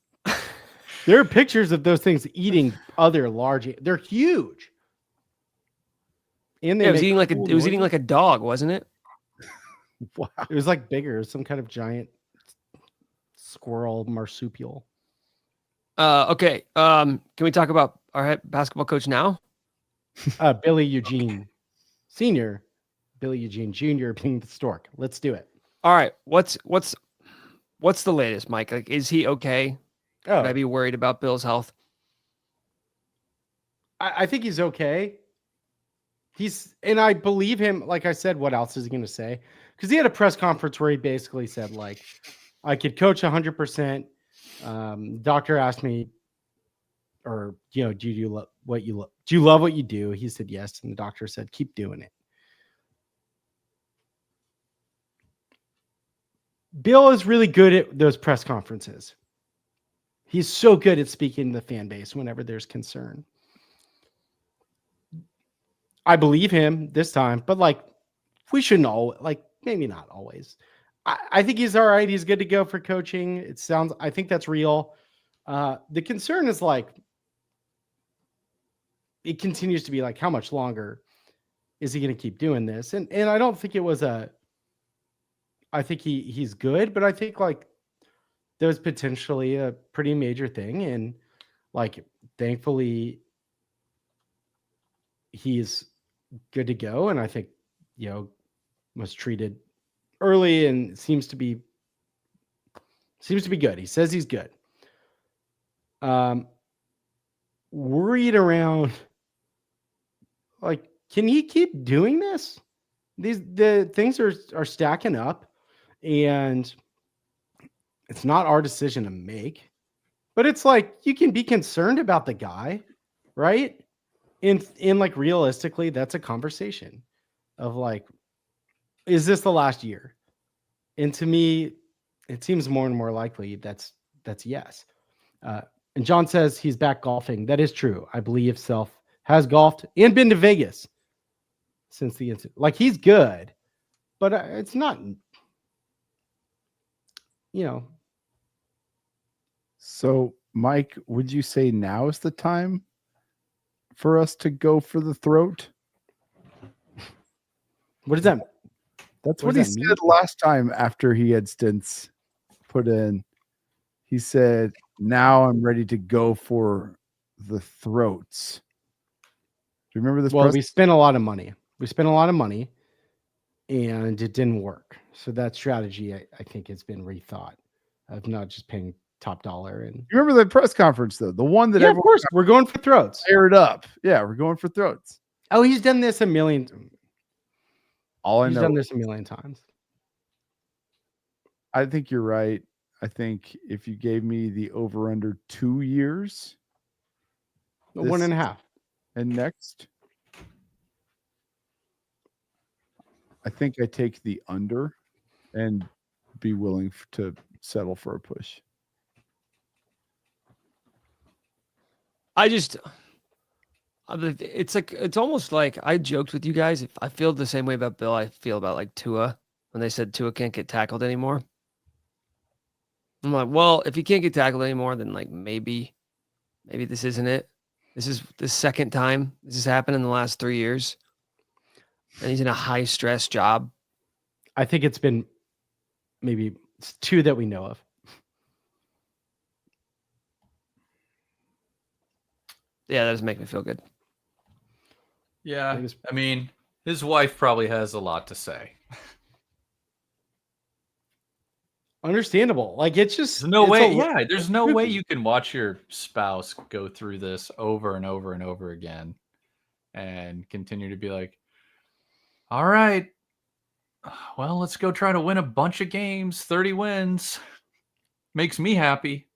There are pictures of those things eating other large. They're huge. And they Yeah, it was make eating like cool it was eating noises. like a dog, wasn't it? Wow. It was like bigger, some kind of giant squirrel marsupial. Okay. Can we talk about our head basketball coach now? Billy Eugene Senior, Billy Eugene Jr. being the stork. Let's do it. All right. What's the latest, Mike? Like, is he okay? Oh, Should I be worried about Bill's health? I think he's okay. And I believe him. Like I said, what else is he going to say? Because he had a press conference where he basically said, like, I could coach 100%. Doctor asked me, or, do you love what you love? Do you love what you do? He said yes. And the doctor said, keep doing it. Bill is really good at those press conferences. He's so good at speaking to the fan base whenever there's concern. I believe him this time, but like we shouldn't maybe not always. I think he's all right. He's good to go for coaching. I think that's real. The concern is like, it continues to be like, how much longer is he going to keep doing this? And I don't think it was I think he's good, but I think like there was potentially a pretty major thing. And like, thankfully he's good to go. And I think, was treated early and seems to be good. He says he's good. Worried around, like, can he keep doing this? The things are stacking up, and it's not our decision to make, but it's like, you can be concerned about the guy, right? In like, realistically, that's a conversation of like, is this the last year? And to me, it seems more and more likely that's yes. And John says he's back golfing. That is true. I believe Self has golfed and been to Vegas since the incident. Like, he's good, but it's not, So, Mike, would you say now is the time for us to go for the throat? What does that mean? That's What what he does that said last time after he had stints put in. He said, now I'm ready to go for the throats. Do you remember this? Well, we spent a lot of money. And it didn't work. So that strategy, I think, has been rethought of not just paying top dollar. And You remember the press conference, though? The one that yeah, of everyone course, we're going for throats. fired up. Yeah, we're going for throats. Oh, he's done this a million. All I He's know, done this a million times. I think you're right. I think if you gave me the over under 2 years This- 1.5. and next, I think I take the under and be willing to settle for a push. It's almost like I joked with you guys. If I feel the same way about Bill, I feel about like Tua when they said Tua can't get tackled anymore. I'm like, well, if he can't get tackled anymore, then like maybe this isn't it. This is the second time this has happened in the last 3 years, and he's in a high stress job. I think it's been maybe 2 that we know of. Yeah, that doesn't make me feel good. Yeah, I mean, his wife probably has a lot to say. Understandable. Like it's just There's no it's way. a- Yeah, there's no way you can watch your spouse go through this over and over and over again and continue to be like, all right, well, let's go try to win a bunch of games. 30 wins makes me happy.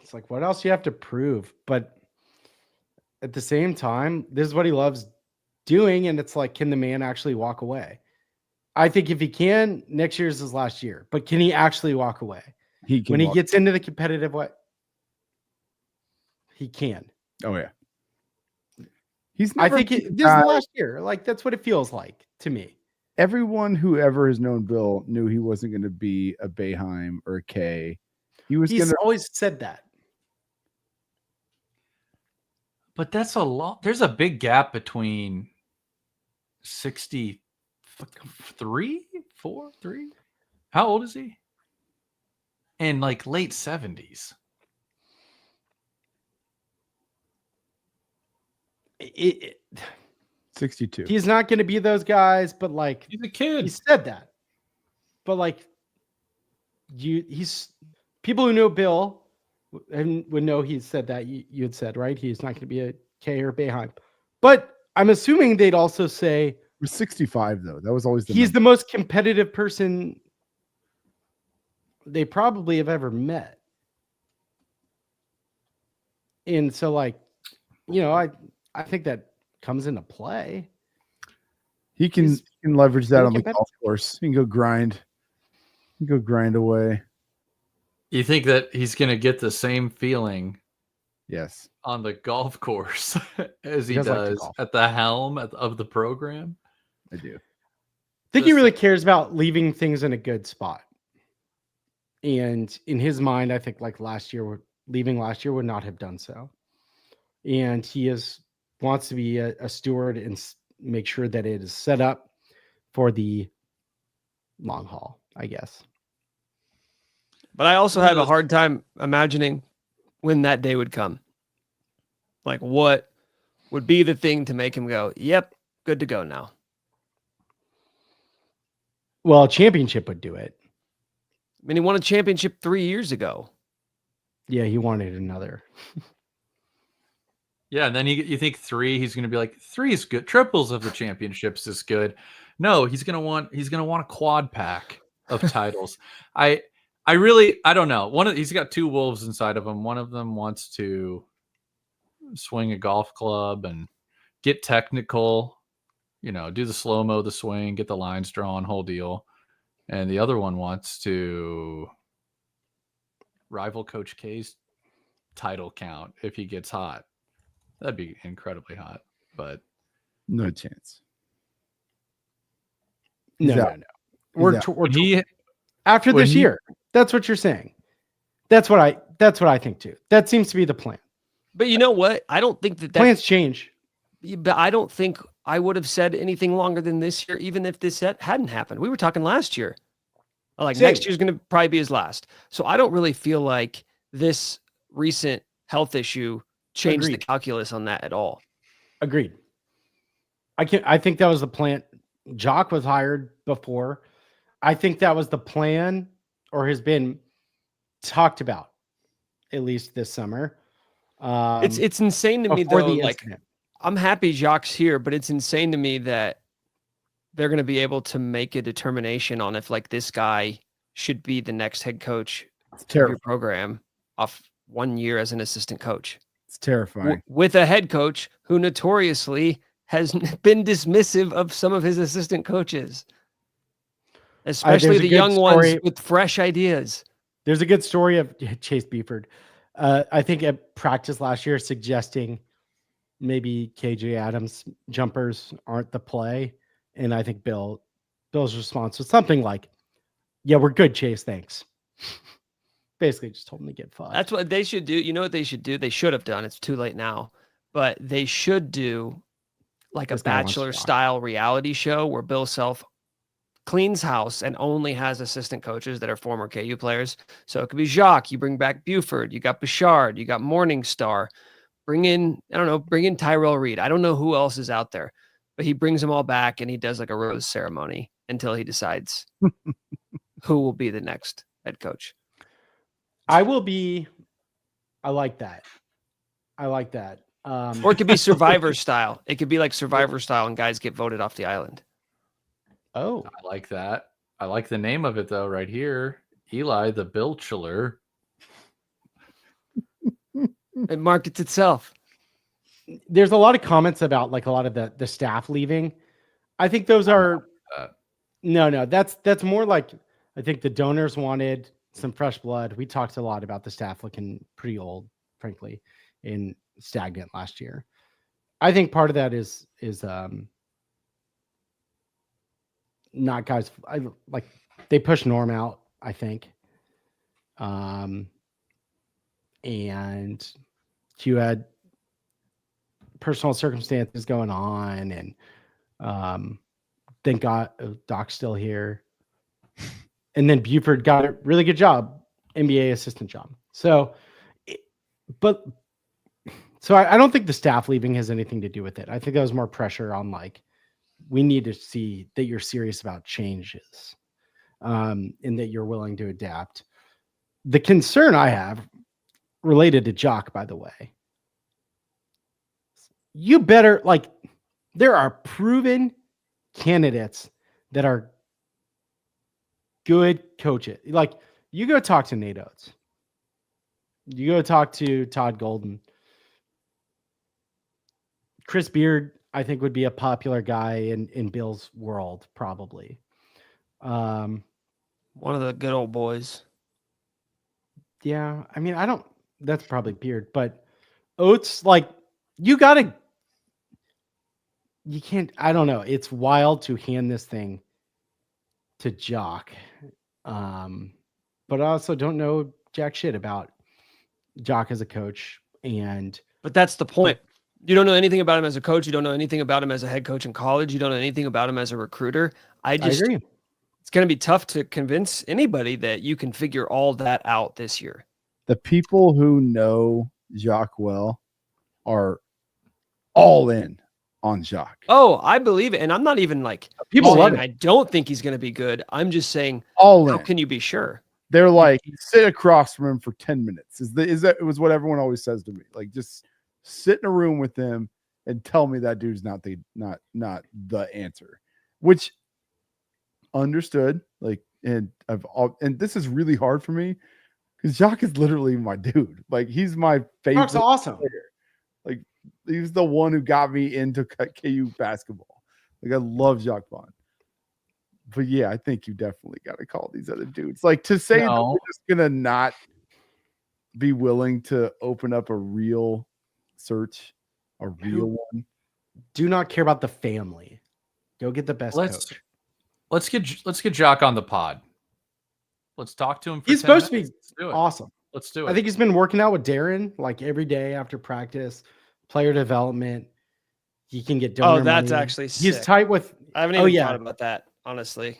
It's like, what else do you have to prove? But at the same time, this is what he loves doing. And it's like, can the man actually walk away? I think if he can, next year is his last year. But can he actually walk away? He can When he walk- gets into the competitive way, he can. Oh yeah. He's I never think been this the is the guy- last year. Like that's what it feels like to me. Everyone who ever has known Bill knew he wasn't going to be a Boeheim or a K. He was He's going to. always said that. But that's a lot. There's a big gap between 63, 4, 3. How old is he? And like late 70s. It, 62. he's not going to be those guys, but like He's a kid. he said that. But like he's people who know Bill and would know he said that you had said, right? He's not going to be a K or Boeheim. But I'm assuming they'd also say We're 65 though. That was always the he's number. the most competitive person they probably have ever met. And so like, you know, I think that comes into play. He can he's leverage that really on the competitive. golf course. He can go grind. He can go grind away. You think that he's going to get the same feeling Yes. on the golf course as he does like to does golf. at the helm of the program? I do. I think he Just- really cares about leaving things in a good spot. And in his mind, I think like leaving last year would not have done so. And he wants to be a steward and make sure that it is set up for the long haul, I guess. But I also had a hard time imagining when that day would come. Like, what would be the thing to make him go, yep, good to go now? Well, a championship would do it. I mean, he won a championship 3 years ago. Yeah, he wanted another. Yeah, and then you think 3, he's going to be like 3 is good. Triples of the championships is good. No, he's going to want a quad pack of titles. I don't know. He's got 2 wolves inside of him. One of them wants to swing a golf club and get technical, you know, do the slow-mo, the swing, get the lines drawn, whole deal. And the other one wants to rival Coach K's title count if he gets hot. That'd be incredibly hot, but No chance. No, He's no, out. no. We're, out. tw- we're when tw- he after when this he- year. That's what you're saying. That's what I think too. That seems to be the plan. But you know what? I don't think that Plans change. but I don't think I would have said anything longer than this year, even if this hadn't happened. We were talking last year. Like Same. next year's going to probably be his last. So I don't really feel like this recent health issue changed the Agreed. calculus on that at all. Agreed. I think that was the plan. Jayhawk was hired before. I think that was the plan, or has been talked about at least this summer. It's insane to me before though. the Like incident. I'm happy Jacques here, but it's insane to me that they're going to be able to make a determination on if like this guy should be the next head coach It's of your terrifying. program off 1 year as an assistant coach. It's terrifying. With a head coach who notoriously has been dismissive of some of his assistant coaches, especially there's a the good young ones story- with fresh ideas. There's a good story of Chase Beeford. I think at practice last year, suggesting maybe KJ Adams jumpers aren't the play, and I think Bill's response was something like, "Yeah, we're good, Chase. Thanks." Basically, just told him to get fucked. That's what they should do. You know what they should do? They should have done. It's too late now, but they should do like This a guy wants Bachelor to rock. style reality show where Bill Self cleans house and only has assistant coaches that are former KU players. So it could be Jacques. You bring back Buford. You got Bouchard. You got Morningstar. Bring in Tyrell Reed. I don't know who else is out there, but he brings them all back and he does like a rose ceremony until he decides who will be the next head coach. I like that. Or it could be Survivor style. It could be like Survivor style and guys get voted off the island. Oh, I like that. I like the name of it though, right here. Eli the Bilchler. It markets itself. there's a lot of comments about like a lot of the staff leaving. I think those are no, that's more like I think the donors wanted some fresh blood. We talked a lot about the staff looking pretty old, frankly, and stagnant last year. I think part of that is not guys. I like they push Norm out, I think. And you had personal circumstances going on, and thank God Doc's still here. And then Buford got a really good job, NBA assistant job. So I don't think the staff leaving has anything to do with it. I think that was more pressure on like, we need to see that you're serious about changes, and that you're willing to adapt. The concern I have related to Jayhawk, by the way, you better like, there are proven candidates that are good coaches. Like you go talk to Nate Oates, you go talk to Todd Golden, Chris Beard, I think would be a popular guy in Bill's world, probably. One of the good old boys. Yeah, I mean, that's probably Beard, but Oates, like, you can't, I don't know. It's wild to hand this thing to Jock. But I also don't know jack shit about Jock as a coach. But that's the point. You don't know anything about him as a coach. You don't know anything about him as a head coach in college. You don't know anything about him as a recruiter. I agree. It's going to be tough to convince anybody that you can figure all that out this year. The people who know Jacques well are all in on Jacques. Oh, I believe it. And I'm not even like, people love it. I don't think he's going to be good. I'm just saying, all in. How can you be sure? They're like, sit across from him for 10 minutes. It was what everyone always says to me. Like, just sit in a room with him and tell me that dude's not the answer, which understood. Like, and this is really hard for me because Jacques is literally my dude. Like, he's my favorite. Jacques awesome. Player. Like, he's the one who got me into KU basketball. Like, I love Jacques Vaughn. But yeah, I think you definitely got to call these other dudes. Like, to say that we're just gonna not be willing to open up a real search, a real one. Do not care about the family. Go get the best coach. Let's get Jock on the pod. Let's talk to him. He's supposed to be awesome. Let's do it. I think he's been working out with Darren like every day after practice, player development. He can get donor that's money. actually sick. He's tight with. I haven't even thought about that, honestly.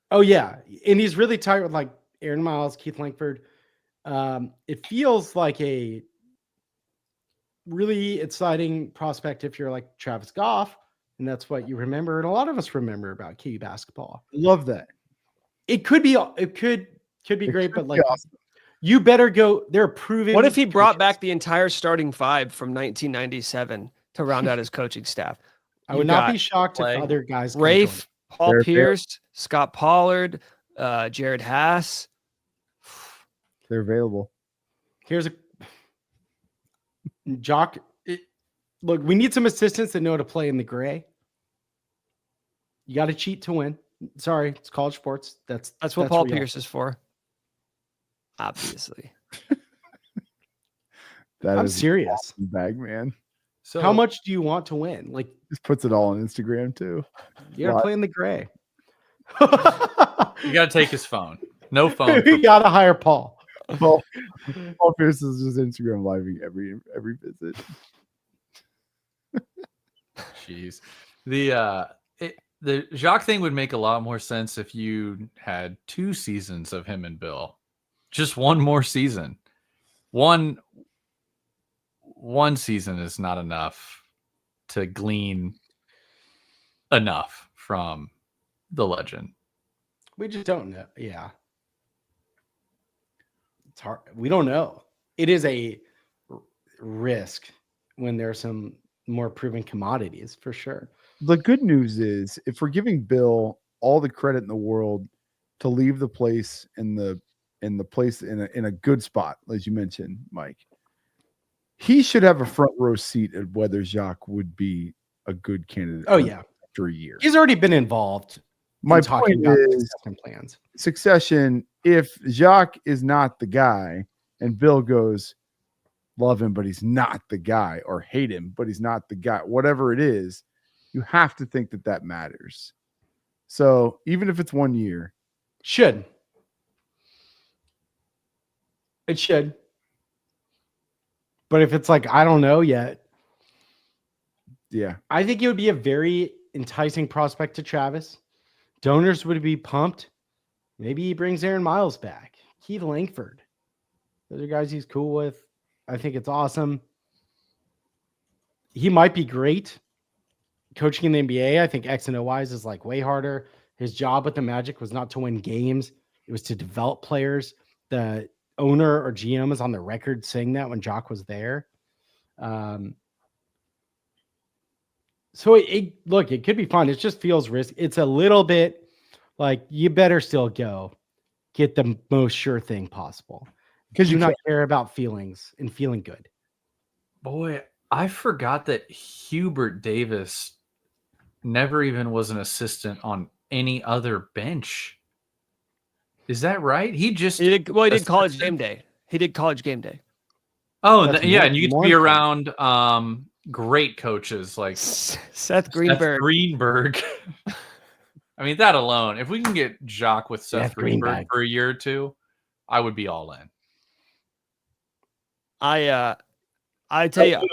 Oh yeah, and he's really tight with like Aaron Miles, Keith Langford. It feels like a really exciting prospect if you're like Travis Goff, and that's what you remember, and a lot of us remember about KU basketball. Love that. It could be great, but like awesome. You better go. They're proven. What if he brought back the entire starting five from 1997 to round out his coaching staff? I would not be shocked if other guys. Rafe, Paul Pierce, Scott Pollard, Jared Haas. They're available. Here's a Jock. Look, we need some assistants that know how to play in the gray. You got to cheat to win. Sorry, it's college sports. That's what Paul Pierce is for. Obviously. That I'm is serious. bag man. So How much do you want to win? Like, Just puts it all on Instagram too. you gotta Lot. play in the gray. you got to take his phone. No phone. We gotta hire Paul. Paul Pierce is just Instagram living every visit. Jeez. The Jacques thing would make a lot more sense if you had 2 seasons of him and Bill. Just one more season. One season is not enough to glean enough from the legend. We just don't know. Yeah. It's hard. We don't know. It is a risk when there's some more proven commodities for sure. The good news is if we're giving Bill all the credit in the world to leave the place in a good spot, as you mentioned, Mike, he should have a front row seat at whether Jacques would be a good candidate. Oh yeah. After a year. He's already been involved. My in talking point about is succession plans. Succession, if Jacques is not the guy and Bill goes, love him, but he's not the guy, or hate him, but he's not the guy, whatever it is, you have to think that matters. So even if it's 1 year. Should. It should. But if it's like, I don't know yet. Yeah. I think it would be a very enticing prospect to Travis. Donors would be pumped. Maybe he brings Aaron Miles back. Keith Langford. Those are guys he's cool with. I think it's awesome. He might be great coaching in the NBA. I think X and O wise is like way harder. His job with the Magic was not to win games. It was to develop players. The owner or GM is on the record saying that when Jacques was there. So it could be fun. It just feels risky. It's a little bit like you better still go get the most sure thing possible because you not care about feelings and feeling good. Boy, I forgot that Hubert Davis never even was an assistant on any other bench. Is that right? He did college game day. He did college game day. Oh, yeah, and you get to be around great coaches like Seth Greenberg. I mean, that alone, if we can get Jacques with Seth Greenberg for a year or two, I would be all in. I tell you,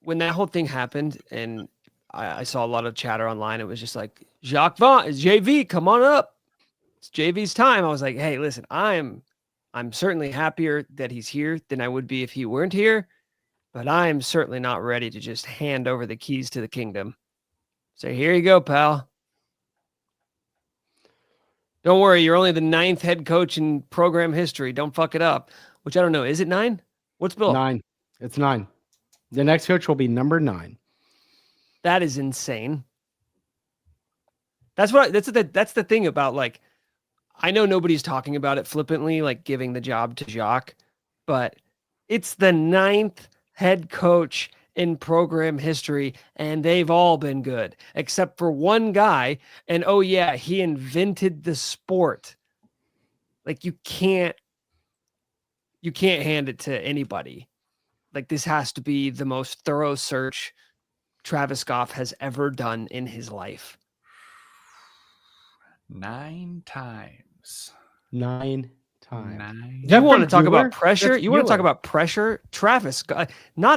when that whole thing happened and I saw a lot of chatter online, it was just like, Jacques Vaughn, JV, come on up. It's JV's time. I was like, hey, listen, I'm certainly happier that he's here than I would be if he weren't here, but I am certainly not ready to just hand over the keys to the kingdom. So here you go, pal. Don't worry, you're only the 9th head coach in program history. Don't fuck it up. Which I don't know. Is it 9? What's Bill? 9. It's 9. The next coach will be number 9. That is insane. That's the thing about, like, I know nobody's talking about it flippantly, like giving the job to Jacques, but it's the 9th head coach in program history, and they've all been good, except for one guy. And oh yeah, he invented the sport. Like you can't hand it to anybody. Like this has to be the most thorough search Travis Goff has ever done in his life. 9 times. You want to talk about pressure? You want to talk about pressure? Travis,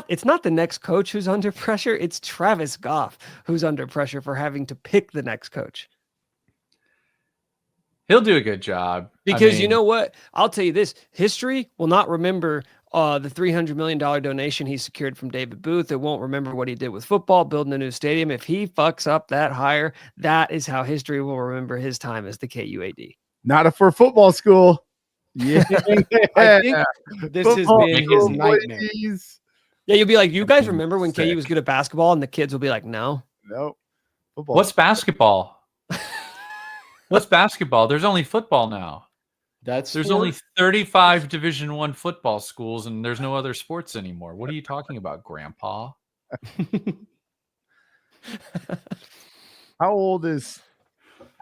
it's not the next coach who's under pressure. It's Travis Goff who's under pressure for having to pick the next coach. He'll do a good job. Because you know what? I'll tell you this. History will not remember the $300 million donation he secured from David Booth. It won't remember what he did with football, building a new stadium. If he fucks up that hire, that is how history will remember his time as the KUAD. Not for football school. Yeah. I think this has been his nightmare. Yeah, you'll be like, you guys remember when KU was good at basketball? And the kids will be like, no. Nope. Football. What's basketball? What's basketball? There's only football now. There's only 35 Division I football schools, and there's no other sports anymore. What are you talking about, Grandpa? How old is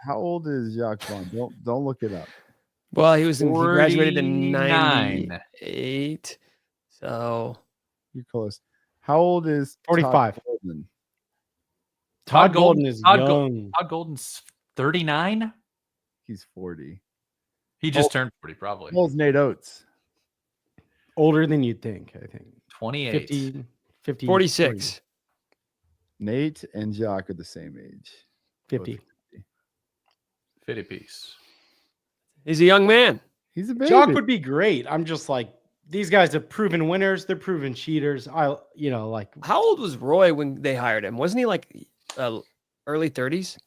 Jacques Vaughn? Don't look it up. Well, he graduated in 98. So You're close. How old is Todd 45. Golden? Todd Golden is young. Todd Golden's 39. He's 40. He just turned 40, probably. How old's Nate Oates? Older than you'd think, I think. 28. 50 46. Nate and Jayhawk are the same age. 50. 50 piece. He's a young man. He's a baby. Jock would be great. I'm just like, these guys are proven winners. They're proven cheaters. Like, How old was Roy when they hired him? Wasn't he like early 30s?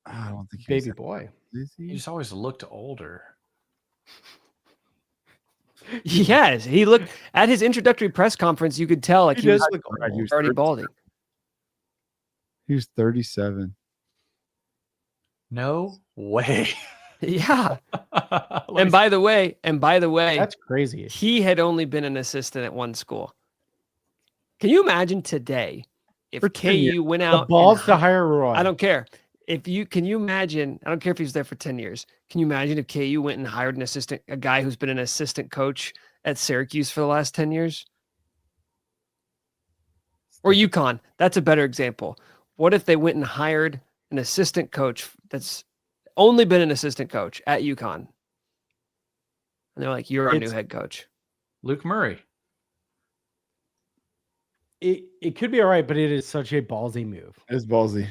I don't think baby boy. Is He he? just always looked older. Yes, he looked at his introductory press conference. You could tell like he was look Right, he was already 30 balding. He was 37. No way. Yeah. Let me And by the way, That's crazy. he had only been an assistant at one school. Can you imagine today if For 10 years. KU went The out? balls and to hire Roy. I don't care. Can you imagine? I don't care if he was there for 10 years. Can you imagine if KU went and hired a guy who's been an assistant coach at Syracuse for the last 10 years? Or UConn. That's a better example. What if they went and hired an assistant coach that's only been an assistant coach at UConn? And they're like, you're our new head coach. Luke Murray. It could be all right, but it is such a ballsy move. It's ballsy.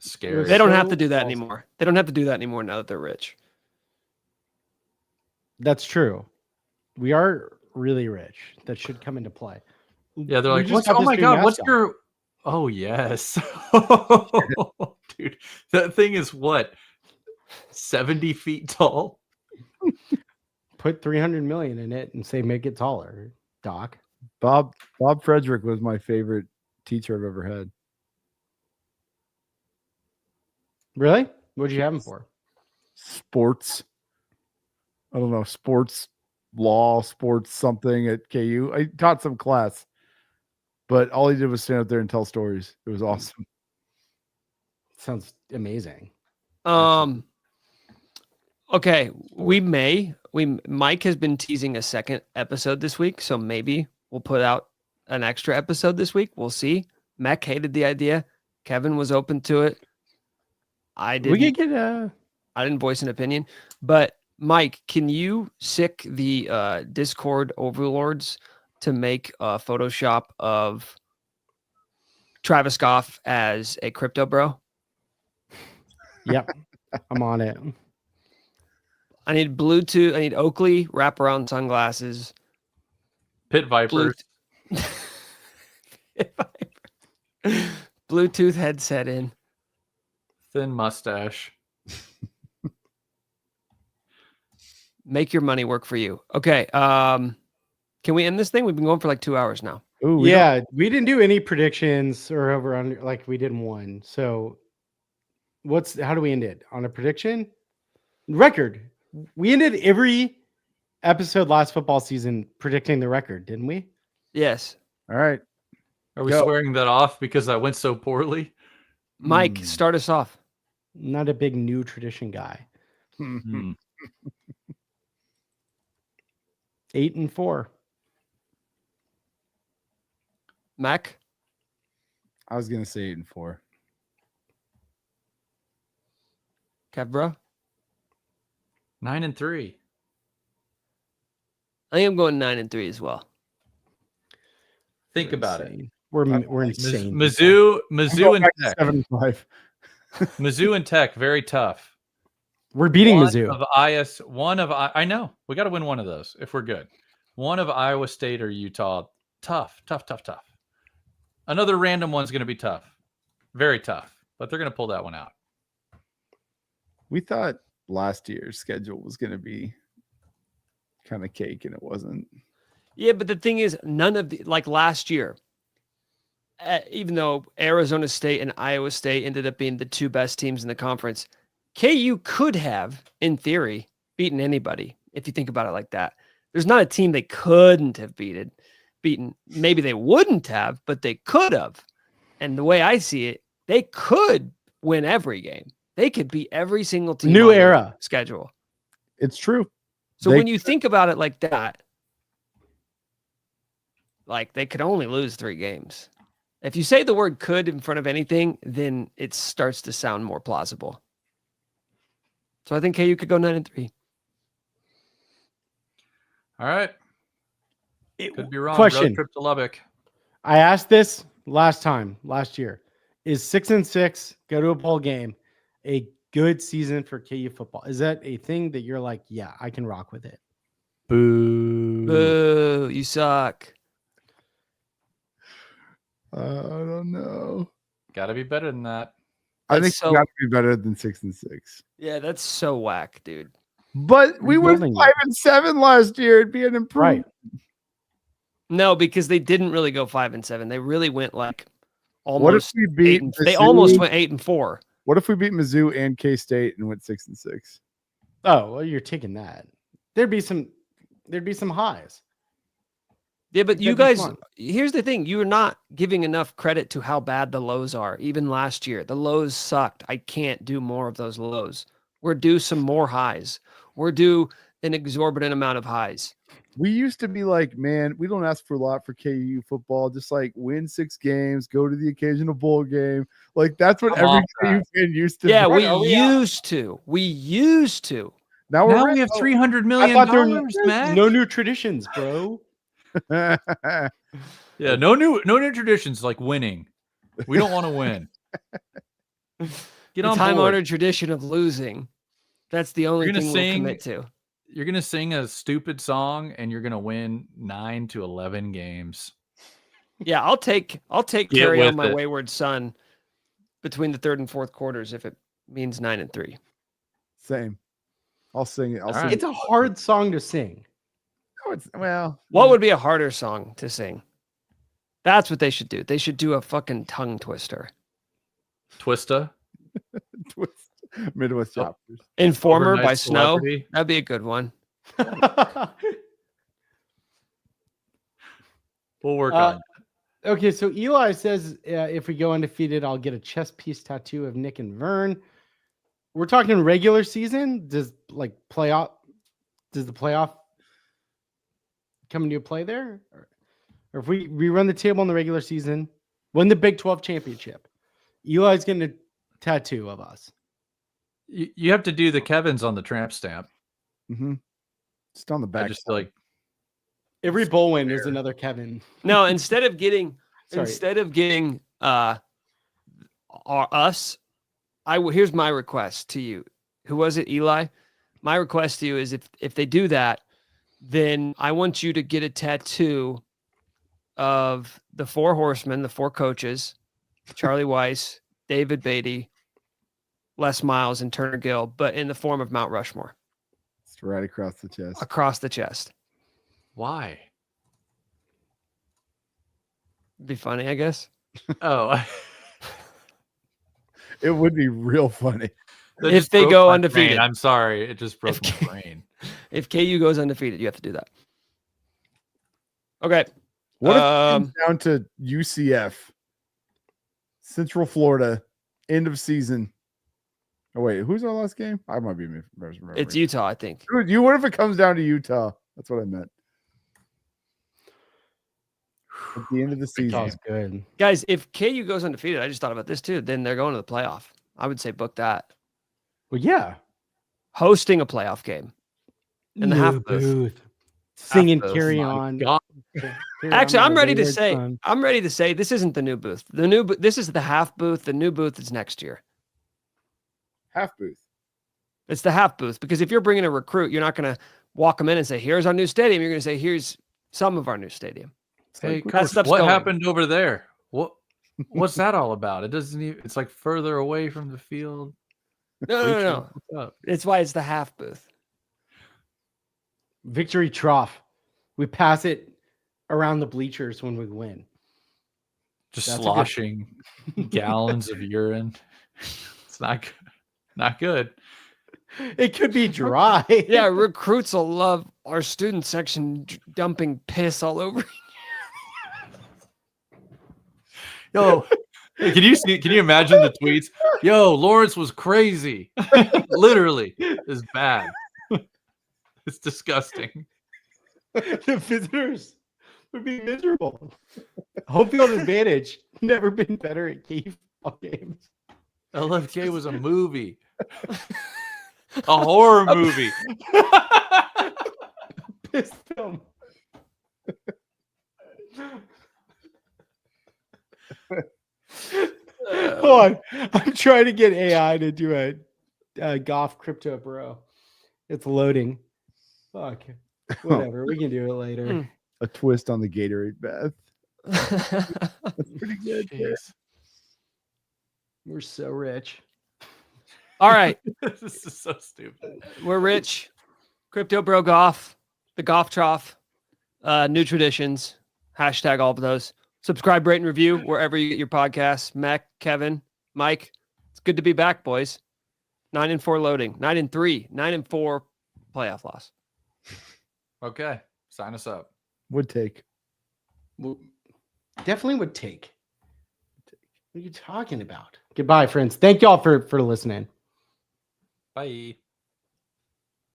Scary. They don't have So to do that awesome. anymore. They don't have to do that anymore now that they're rich. That's true. We are really rich. That should come into play. Yeah, they're We like, just what's, got oh this my new God, what's mascot. your, oh yes. Dude, that thing is what? 70 feet tall? Put 300 million in it and say make it taller, Doc. Bob Frederick was my favorite teacher I've ever had. Really? What did you have him for? Sports. I don't know, sports law, sports something at KU. I taught some class, but all he did was stand up there and tell stories. It was awesome. Sounds amazing. Okay, Mike has been teasing a second episode this week, so maybe we'll put out an extra episode this week. We'll see. Mac hated the idea. Kevin was open to it. I We didn't. could get I didn't voice an opinion, but Mike, can you sick the Discord overlords to make a Photoshop of Travis Goff as a crypto bro? Yep. I'm on it. I need Bluetooth. I need Oakley wraparound sunglasses. Pit Vipers. Bluetooth headset in. Thin mustache. Make your money work for you. Okay. Can we end this thing? We've been going for like 2 hours now. Ooh, we We didn't do any predictions or over under, like we did one. So how do we end it? On a prediction? Record. We ended every episode last football season predicting the record, didn't we? Yes. All right. Are we Go. swearing that off because I went so poorly? Mike, Hmm. start us off. Not a big new tradition guy. Hmm. 8-4. Mac, I was gonna say 8-4. Kev, bro. 9-3. I think I'm going 9-3 as well. Think We're about insane. We're insane. Mizzou and Tech. 7-5. Mizzou and Tech, very tough. We're beating One Mizzou. of I know. We got to win one of those if we're good. One of Iowa State or Utah. Tough. Another random one's going to be tough. Very tough. But they're going to pull that one out. We thought last year's schedule was gonna be kind of cake, and it wasn't. Yeah, but the thing is, none of the, like last year, even though Arizona State and Iowa State ended up being the two best teams in the conference, KU could have, in theory, beaten anybody, if you think about it like that. There's not a team they couldn't have beaten. Maybe they wouldn't have, but they could have. And the way I see it, they could win every game. They could beat every single team. New on their era. schedule. It's true. So They when you think about it like that, like they could only lose 3 games. If you say the word could in front of anything, then it starts to sound more plausible. So I think KU could go 9-3. All right. Could be wrong. Question. Road trip to Lubbock. I asked this last year. Is 6-6 go to a bowl game a good season for KU football? Is that a thing that you're like, yeah, I can rock with it? Boo. Boo, you suck. I don't know. Got to be better than that. I That's think so- it's got to be better than 6-6. Yeah, that's so whack, dude. But we went Rebuilding 5-7 last year. It'd be an improvement. Right. No, because they didn't really go 5-7. They really went like What if almost we beat? they Mizzou? almost went 8-4. What if we beat Mizzou and K-State and went 6-6? Oh, well, you're taking that. There'd be some highs. Yeah, but you That'd be guys, fun. here's the thing. You're not giving enough credit to how bad the lows are. Even last year, the lows sucked. I can't do more of those lows. We're due some more highs. We're due an exorbitant amount of highs. We used to be like, man, we don't ask for a lot for KU football. Just like win 6 games, go to the occasional bowl game. Like that's what I'm every off KU that. fan used to. Yeah, be. we Are we out? used to. We used to. Now Now we're we have $300 I million, thought there were Mac. no new traditions, bro. at. Yeah, no new traditions like winning. We don't want to win. Get The on time-honored board. tradition of losing. That's the only You're gonna thing we'll sing- commit to. You're gonna sing a stupid song and you're gonna win 9 to 11 games. Yeah, I'll take Get carry on with my it. wayward son between the 3rd and 4th quarters if it means 9-3. Same. I'll sing it. I'll All sing right. it. It's a hard song to sing. No, well, What would be a harder song to sing? That's what they should do. They should do a fucking tongue twister. Twista. twist Midwest Oh. choppers. Informer Overnight by Snow. Celebrity. That'd be a good one. We'll work Uh, on it. Okay, so Eli says if we go undefeated, I'll get a chest piece tattoo of Nick and Vern. We're talking regular season. Does the playoff come into play there? Or if we run the table in the regular season, win the Big 12 championship, Eli's getting a tattoo of us. You have to do the Kevin's on the tramp stamp. Mm-hmm. Just on the I back. just feel like Every bowl win is another Kevin. No, instead of getting Sorry. us, here's my request to you. Who was it, Eli? My request to you is if they do that, then I want you to get a tattoo of the 4 horsemen, the 4 coaches, Charlie Weiss, David Beatty, Les Miles, and Turner Gill, but in the form of Mount Rushmore It's right across the chest. across the chest. why? Be funny, I guess. Oh, It would be real funny. that If just they broke go my undefeated. brain. I'm sorry, it just broke If- my brain. If KU goes undefeated, you have to do that. Okay. What if it comes down to UCF, Central Florida, end of season? Oh wait, who's our last game? I might be misremembering. It's Utah, I think. What if it comes down to Utah? That's what I meant. At the end of the season. Utah's good. Guys, if KU goes undefeated, I just thought about this too, then they're going to the playoff. I would say book that. Well, yeah. Hosting a playoff game. In the half booth. Singing booth. Carry My On. God. Carry Actually, On, I'm my ready to wayward say, son. this isn't the new booth. This is the half booth. The new booth is next year. Half booth. It's the half booth because if you're bringing a recruit, you're not going to walk them in and say, here's our new stadium. You're going to say, here's some of our new stadium. It's Hey, like, Coach, stuff's what going. happened over there? What's that all about? It doesn't even. It's like further away from the field. No. What's up? It's why it's the half booth. Victory trough. We pass it around the bleachers when we win. Just That's a good- sloshing gallons of urine. It's not good. It could be dry. Yeah, recruits will love our student section dumping piss all over. Yo, hey, can you imagine the tweets? Yo, Lawrence was crazy. Literally, it's bad. It's disgusting. The visitors Would be miserable. Home field advantage. Never been better at key football games. LFK was a movie. A horror movie. Pissed film. Hold on. I'm trying to get AI to do a golf crypto bro. It's loading. Fuck. Whatever. We can do it later. A twist on the Gatorade bath. That's pretty good. Jeez. We're so rich. All right. This is so stupid. We're rich. Crypto Bro Golf, the Golf Trough, New Traditions, hashtag all of those. Subscribe, rate, and review wherever you get your podcasts. Mac, Kevin, Mike, it's good to be back, boys. 9-4 loading, 9-3, 9-4 playoff loss. Okay. Sign us up. Would take. Well, definitely would take. What are you talking about? Goodbye, friends. Thank y'all for listening. Bye.